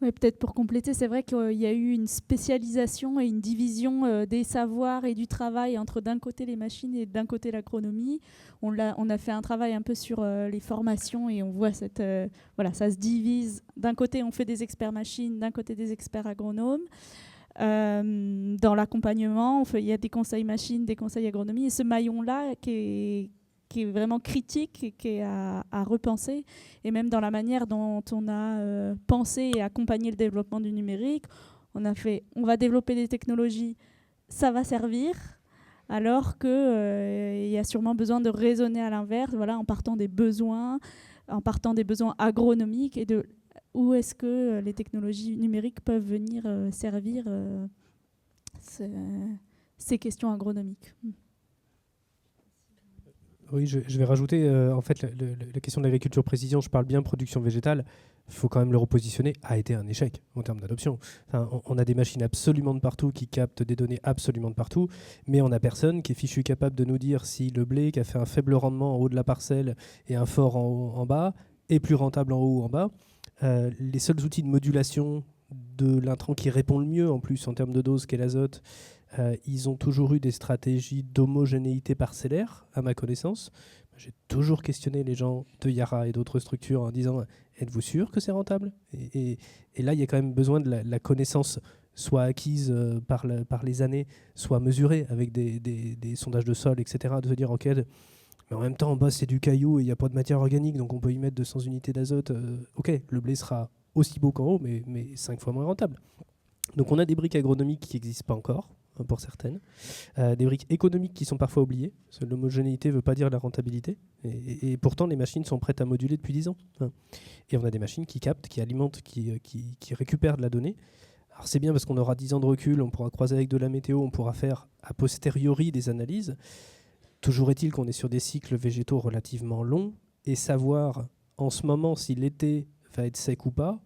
Ouais, peut-être pour compléter, c'est vrai qu'il y a eu une spécialisation et une division des savoirs et du travail entre d'un côté les machines et d'un côté l'agronomie. On a fait un travail un peu sur les formations et on voit ça se divise. D'un côté, on fait des experts machines, d'un côté des experts agronomes. Dans l'accompagnement, il y a des conseils machines, des conseils agronomie. Et ce maillon-là qui est vraiment critique et qui est à repenser. Et même dans la manière dont on a pensé et accompagné le développement du numérique, on va développer des technologies, ça va servir, alors qu'il y a sûrement besoin de raisonner à l'inverse, en partant des besoins agronomiques et de où est-ce que les technologies numériques peuvent venir servir ces questions agronomiques. Oui, je vais rajouter, en fait, la question de l'agriculture précision, je parle bien production végétale, il faut quand même le repositionner, a été un échec en termes d'adoption. Enfin, on a des machines absolument de partout qui captent des données absolument de partout, mais on n'a personne qui est fichu capable de nous dire si le blé qui a fait un faible rendement en haut de la parcelle et un fort en bas est plus rentable en haut ou en bas. Les seuls outils de modulation de l'intrant qui répond le mieux en plus en termes de dose qu'est l'azote, ils ont toujours eu des stratégies d'homogénéité parcellaire, à ma connaissance. J'ai toujours questionné les gens de Yara et d'autres structures en disant « Êtes-vous sûr que c'est rentable ?» et là, il y a quand même besoin de la connaissance soit acquise par les années, soit mesurée avec des sondages de sol, etc. De se dire, ok, mais en même temps, en bas, c'est du caillou et il n'y a pas de matière organique, donc on peut y mettre 200 unités d'azote. Ok, le blé sera aussi beau qu'en haut, mais 5 fois moins rentable. Donc on a des briques agronomiques qui n'existent pas encore, pour certaines. Des briques économiques qui sont parfois oubliées. L'homogénéité ne veut pas dire la rentabilité. Et pourtant, les machines sont prêtes à moduler depuis 10 ans. Et on a des machines qui captent, qui alimentent, qui récupèrent de la donnée. Alors c'est bien parce qu'on aura 10 ans de recul, on pourra croiser avec de la météo, on pourra faire a posteriori des analyses. Toujours est-il qu'on est sur des cycles végétaux relativement longs et savoir en ce moment si l'été va être sec ou pas,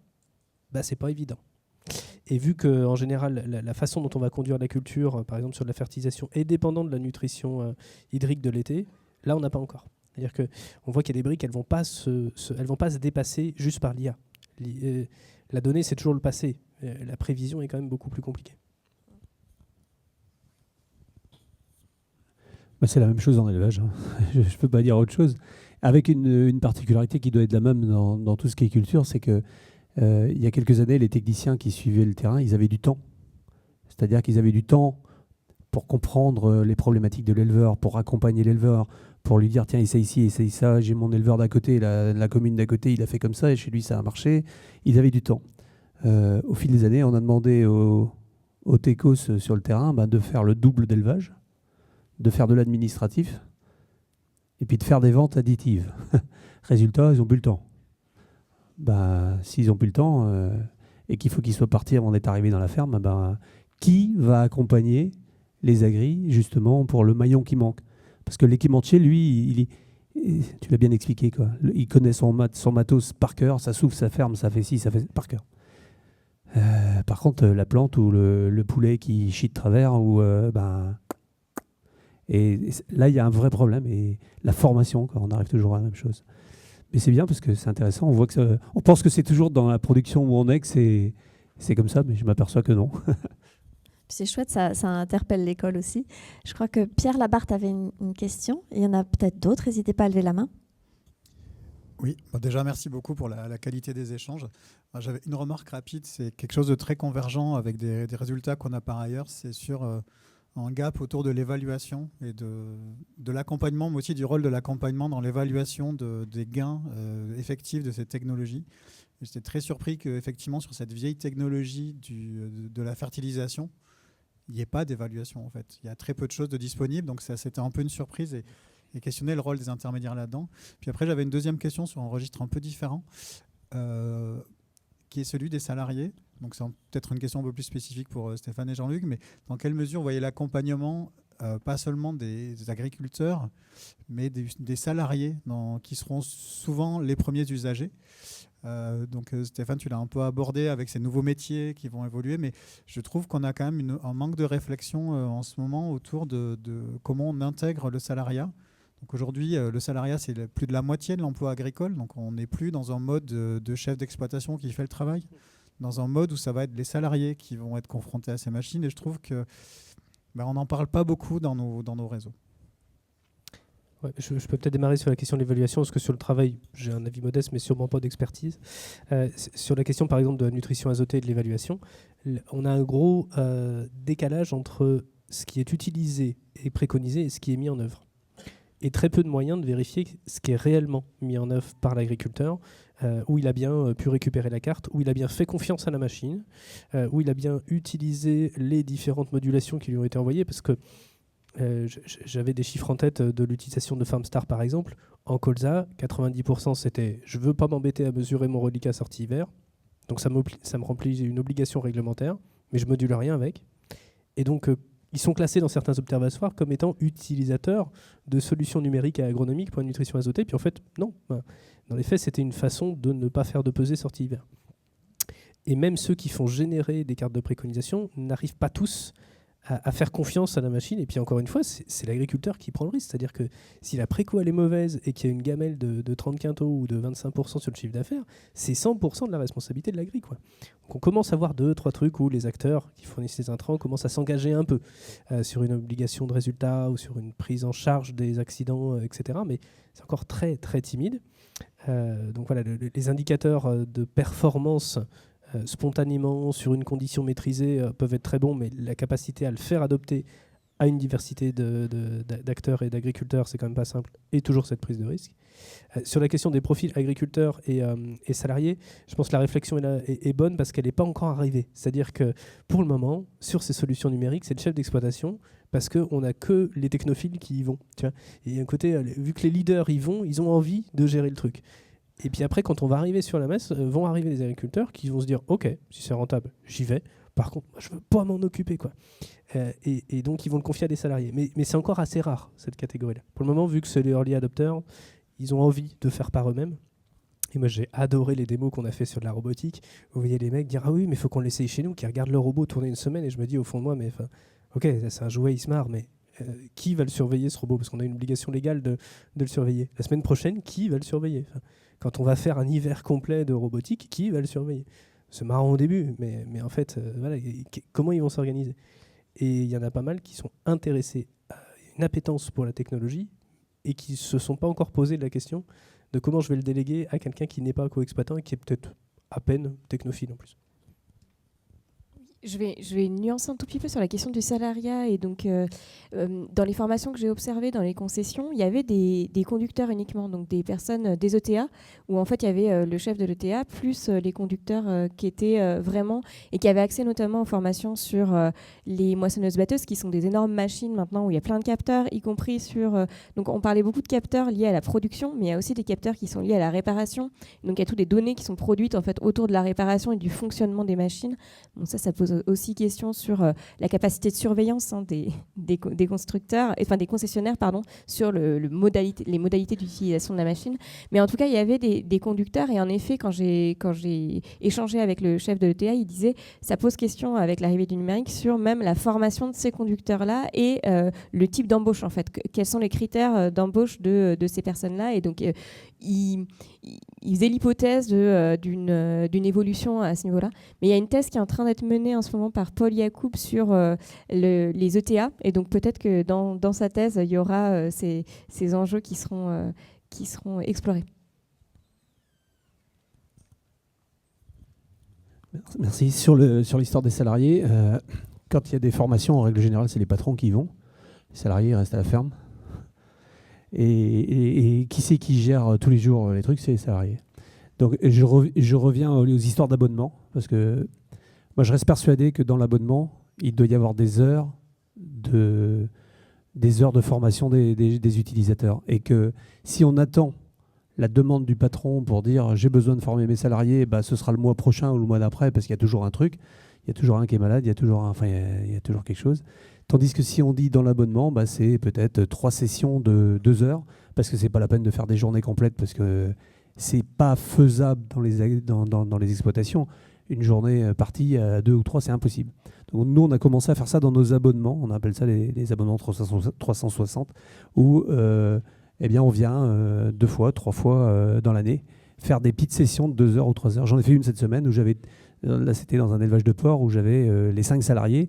c'est pas évident. Et vu qu'en général, la façon dont on va conduire la culture, par exemple sur de la fertilisation, est dépendante de la nutrition hydrique de l'été, là on n'a pas encore. C'est-à-dire qu'on voit qu'il y a des briques, elles ne vont pas se dépasser juste par l'IA. La donnée, c'est toujours le passé. La prévision est quand même beaucoup plus compliquée. C'est la même chose en élevage. Je ne peux pas dire autre chose. Avec une particularité qui doit être la même dans tout ce qui est culture, c'est que il y a quelques années, les techniciens qui suivaient le terrain, ils avaient du temps. C'est-à-dire qu'ils avaient du temps pour comprendre les problématiques de l'éleveur, pour accompagner l'éleveur, pour lui dire tiens, essaye ici, essaye ça, j'ai mon éleveur d'à côté, la commune d'à côté, il a fait comme ça et chez lui ça a marché. Ils avaient du temps. Au fil des années, on a demandé aux techos sur le terrain de faire le double d'élevage, de faire de l'administratif et puis de faire des ventes additives. Résultat, ils n'ont plus le temps. S'ils n'ont plus le temps et qu'il faut qu'ils soient partis avant d'être arrivés dans la ferme, qui va accompagner les agris justement pour le maillon qui manque? Parce que l'équipementier, lui, tu l'as bien expliqué, quoi. Il connaît son matos par cœur, ça souffle, ça ferme, ça fait ci, ça fait par cœur. Par contre, la plante ou le poulet qui chie de travers, et là, il y a un vrai problème. Et la formation, on arrive toujours à la même chose. Mais c'est bien parce que c'est intéressant. On voit que on pense que c'est toujours dans la production où on est que c'est comme ça, mais je m'aperçois que non. C'est chouette, ça interpelle l'école aussi. Je crois que Pierre Labarthe avait une question. Il y en a peut-être d'autres. N'hésitez pas à lever la main. Oui, déjà merci beaucoup pour la qualité des échanges. J'avais une remarque rapide, c'est quelque chose de très convergent avec des résultats qu'on a par ailleurs. C'est sur un gap autour de l'évaluation et de l'accompagnement, mais aussi du rôle de l'accompagnement dans l'évaluation des gains effectifs de ces technologies. J'étais très surpris qu'effectivement sur cette vieille technologie de la fertilisation, il n'y ait pas d'évaluation en fait. Il y a très peu de choses de disponibles, donc c'était un peu une surprise et questionner le rôle des intermédiaires là-dedans. Puis après, j'avais une deuxième question sur un registre un peu différent, qui est celui des salariés. Donc c'est peut-être une question un peu plus spécifique pour Stéphane et Jean-Luc, mais dans quelle mesure vous voyez l'accompagnement, pas seulement des agriculteurs, mais des salariés qui seront souvent les premiers usagers. Donc Stéphane, tu l'as un peu abordé avec ces nouveaux métiers qui vont évoluer, mais je trouve qu'on a quand même un manque de réflexion en ce moment autour de comment on intègre le salariat. Donc aujourd'hui, le salariat, c'est plus de la moitié de l'emploi agricole, donc on n'est plus dans un mode de chef d'exploitation qui fait le travail, dans un mode où ça va être les salariés qui vont être confrontés à ces machines, et je trouve que on n'en parle pas beaucoup dans nos réseaux. Ouais, je peux peut-être démarrer sur la question de l'évaluation, parce que sur le travail, j'ai un avis modeste, mais sûrement pas d'expertise. Sur la question, par exemple, de la nutrition azotée et de l'évaluation, on a un gros décalage entre ce qui est utilisé et préconisé et ce qui est mis en œuvre. Et très peu de moyens de vérifier ce qui est réellement mis en œuvre par l'agriculteur, où il a bien pu récupérer la carte, où il a bien fait confiance à la machine, où il a bien utilisé les différentes modulations qui lui ont été envoyées, parce que j'avais des chiffres en tête de l'utilisation de FarmStar par exemple. En colza, 90% c'était je ne veux pas m'embêter à mesurer mon reliquat sortie hiver, donc ça me remplit une obligation réglementaire, mais je ne module rien avec. Et donc ils sont classés dans certains observatoires comme étant utilisateurs de solutions numériques et agronomiques pour la nutrition azotée, puis en fait non. Dans les faits, c'était une façon de ne pas faire de pesée sortie hiver. Et même ceux qui font générer des cartes de préconisation n'arrivent pas tous à faire confiance à la machine. Et puis encore une fois, c'est l'agriculteur qui prend le risque. C'est-à-dire que si la préco elle est mauvaise et qu'il y a une gamelle de 30 quintaux ou de 25% sur le chiffre d'affaires, c'est 100% de la responsabilité de l'agri, quoi. Donc on commence à voir 2-3 trucs où les acteurs qui fournissent les intrants commencent à s'engager un peu sur une obligation de résultat ou sur une prise en charge des accidents, etc. Mais c'est encore très, très timide. Donc voilà, les indicateurs de performance spontanément, sur une condition maîtrisée, peuvent être très bons, mais la capacité à le faire adopter à une diversité d'acteurs et d'agriculteurs, c'est quand même pas simple, et toujours cette prise de risque. Sur la question des profils agriculteurs et salariés, je pense que la réflexion est bonne parce qu'elle n'est pas encore arrivée. C'est-à-dire que pour le moment, sur ces solutions numériques, c'est le chef d'exploitation parce qu'on n'a que les technophiles qui y vont. Tu vois. Et d'un côté, vu que les leaders y vont, ils ont envie de gérer le truc. Et puis après, quand on va arriver sur la messe, vont arriver les agriculteurs qui vont se dire « Ok, si c'est rentable, j'y vais. Par contre, moi, je ne veux pas m'en occuper. » quoi. Et donc, ils vont le confier à des salariés. Mais c'est encore assez rare, cette catégorie-là. Pour le moment, vu que c'est les early adopters, ils ont envie de faire par eux-mêmes. Et moi, j'ai adoré les démos qu'on a fait sur de la robotique. Vous voyez les mecs dire « Ah oui, mais il faut qu'on l'essaye chez nous », qui regardent le robot tourner une semaine. Et je me dis au fond de moi, mais ok, c'est un jouet, il se marre, mais qui va le surveiller, ce robot ? Parce qu'on a une obligation légale de le surveiller. La semaine prochaine, qui va le surveiller ? Quand on va faire un hiver complet de robotique, qui va le surveiller ? C'est marrant au début, mais en fait, voilà, comment ils vont s'organiser ? Et il y en a pas mal qui sont intéressés à une appétence pour la technologie et qui ne se sont pas encore posé la question de comment je vais le déléguer à quelqu'un qui n'est pas co-exploitant et qui est peut-être à peine technophile en plus. Je vais nuancer un tout petit peu sur la question du salariat. Et donc, dans les formations que j'ai observées dans les concessions, il y avait des conducteurs uniquement, donc des personnes des ETA, où en fait il y avait le chef de l'ETA, plus les conducteurs qui étaient vraiment, et qui avaient accès notamment aux formations sur les moissonneuses-batteuses, qui sont des énormes machines maintenant, où il y a plein de capteurs, y compris sur... donc on parlait beaucoup de capteurs liés à la production, mais il y a aussi des capteurs qui sont liés à la réparation. Donc il y a toutes les données qui sont produites en fait, autour de la réparation et du fonctionnement des machines. Bon, ça pose aussi question sur la capacité de surveillance des constructeurs, enfin des concessionnaires, pardon, sur les modalités d'utilisation de la machine. Mais en tout cas, il y avait des conducteurs, et en effet, quand j'ai échangé avec le chef de l'ETA, il disait ça pose question avec l'arrivée du numérique sur même la formation de ces conducteurs-là et le type d'embauche en fait. Quels sont les critères d'embauche de ces personnes-là ? Et donc il faisait l'hypothèse d'une évolution à ce niveau-là. Mais il y a une thèse qui est en train d'être menée en ce moment par Paul Yacoub sur les ETA. Et donc peut-être que dans sa thèse, il y aura ces enjeux qui seront explorés. Merci. Sur l'histoire des salariés, quand il y a des formations, en règle générale, c'est les patrons qui y vont. Les salariés restent à la ferme. Et qui c'est qui gère tous les jours les trucs ? C'est les salariés. Donc je reviens aux histoires d'abonnement, parce que moi je reste persuadé que dans l'abonnement, il doit y avoir des heures de formation des utilisateurs. Et que si on attend la demande du patron pour dire j'ai besoin de former mes salariés, bah, ce sera le mois prochain ou le mois d'après, parce qu'il y a toujours un truc, il y a toujours un qui est malade, il y a toujours quelque chose. Tandis que si on dit dans l'abonnement, bah, c'est peut-être 3 sessions de 2 heures, parce que c'est pas la peine de faire des journées complètes, parce que c'est pas faisable dans les exploitations. Une journée partie à 2 ou 3, c'est impossible. Donc nous, on a commencé à faire ça dans nos abonnements, on appelle ça les abonnements 360, où eh bien, on vient 2 fois, 3 fois dans l'année faire des petites sessions de 2 heures ou 3 heures. J'en ai fait une cette semaine, là c'était dans un élevage de porc, où j'avais les 5 salariés,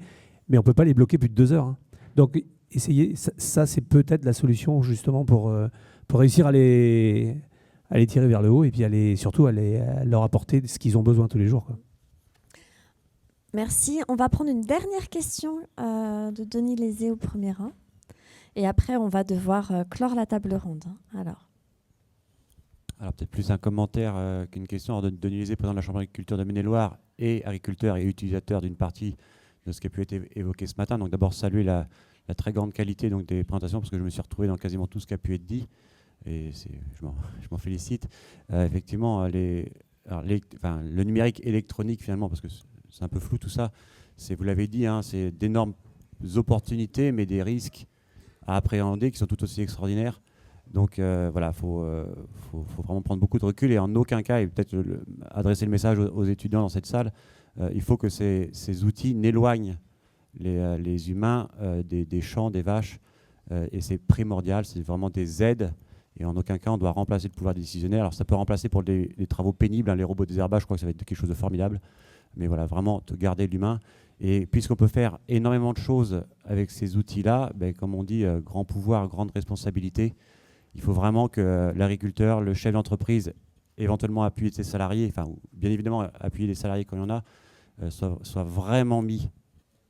mais on ne peut pas les bloquer plus de 2 heures. Hein. Donc, essayez, ça c'est peut-être la solution justement pour réussir à les tirer vers le haut et puis surtout à leur apporter ce qu'ils ont besoin tous les jours, quoi. Merci. On va prendre une dernière question de Denis Lézé au premier rang. Et après, on va devoir clore la table ronde. Alors peut-être plus un commentaire qu'une question. Alors, Denis Lézé, président de la Chambre d'agriculture de Maine-et-Loire et agriculteur et utilisateur d'une partie de ce qui a pu être évoqué ce matin. Donc d'abord saluer la très grande qualité donc, des présentations, parce que je me suis retrouvé dans quasiment tout ce qui a pu être dit, et je m'en félicite. Effectivement, le numérique électronique finalement, parce que c'est un peu flou tout ça, vous l'avez dit, hein, c'est d'énormes opportunités, mais des risques à appréhender qui sont tout aussi extraordinaires. Donc voilà, faut vraiment prendre beaucoup de recul, et en aucun cas, et peut-être adresser le message aux étudiants dans cette salle, il faut que ces outils n'éloignent les humains des champs, des vaches, et c'est primordial, c'est vraiment des aides, et en aucun cas on doit remplacer le pouvoir décisionnaire. Alors ça peut remplacer pour les travaux pénibles, hein, les robots désherbage, je crois que ça va être quelque chose de formidable, mais voilà, vraiment de garder l'humain. Et puisqu'on peut faire énormément de choses avec ces outils-là, comme on dit, grand pouvoir, grande responsabilité. Il faut vraiment que l'agriculteur, le chef d'entreprise éventuellement appuyer ses salariés, enfin bien évidemment appuyer les salariés quand il y en a, soit vraiment mis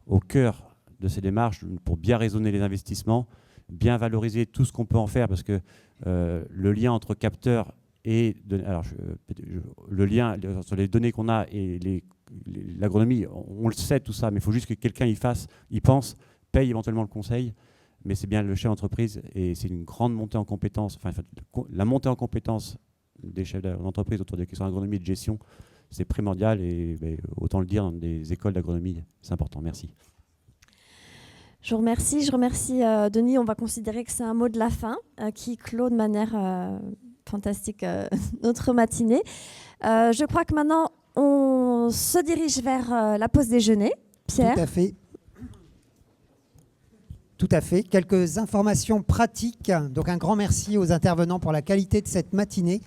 au cœur de ces démarches pour bien raisonner les investissements, bien valoriser tout ce qu'on peut en faire, parce que le lien entre capteurs et le lien sur les données qu'on a et l'agronomie, on le sait tout ça, mais il faut juste que quelqu'un y pense, paye éventuellement le conseil, mais c'est bien le chef d'entreprise et c'est une grande montée en compétences, la montée en compétences des chefs d'entreprise autour des questions d'agronomie et de gestion, c'est primordial et autant le dire dans des écoles d'agronomie, c'est important. Merci. Je vous remercie. Je remercie Denis. On va considérer que c'est un mot de la fin qui clôt de manière fantastique notre matinée. Je crois que maintenant, on se dirige vers la pause déjeuner. Pierre. Tout à fait. Tout à fait. Quelques informations pratiques. Donc un grand merci aux intervenants pour la qualité de cette matinée.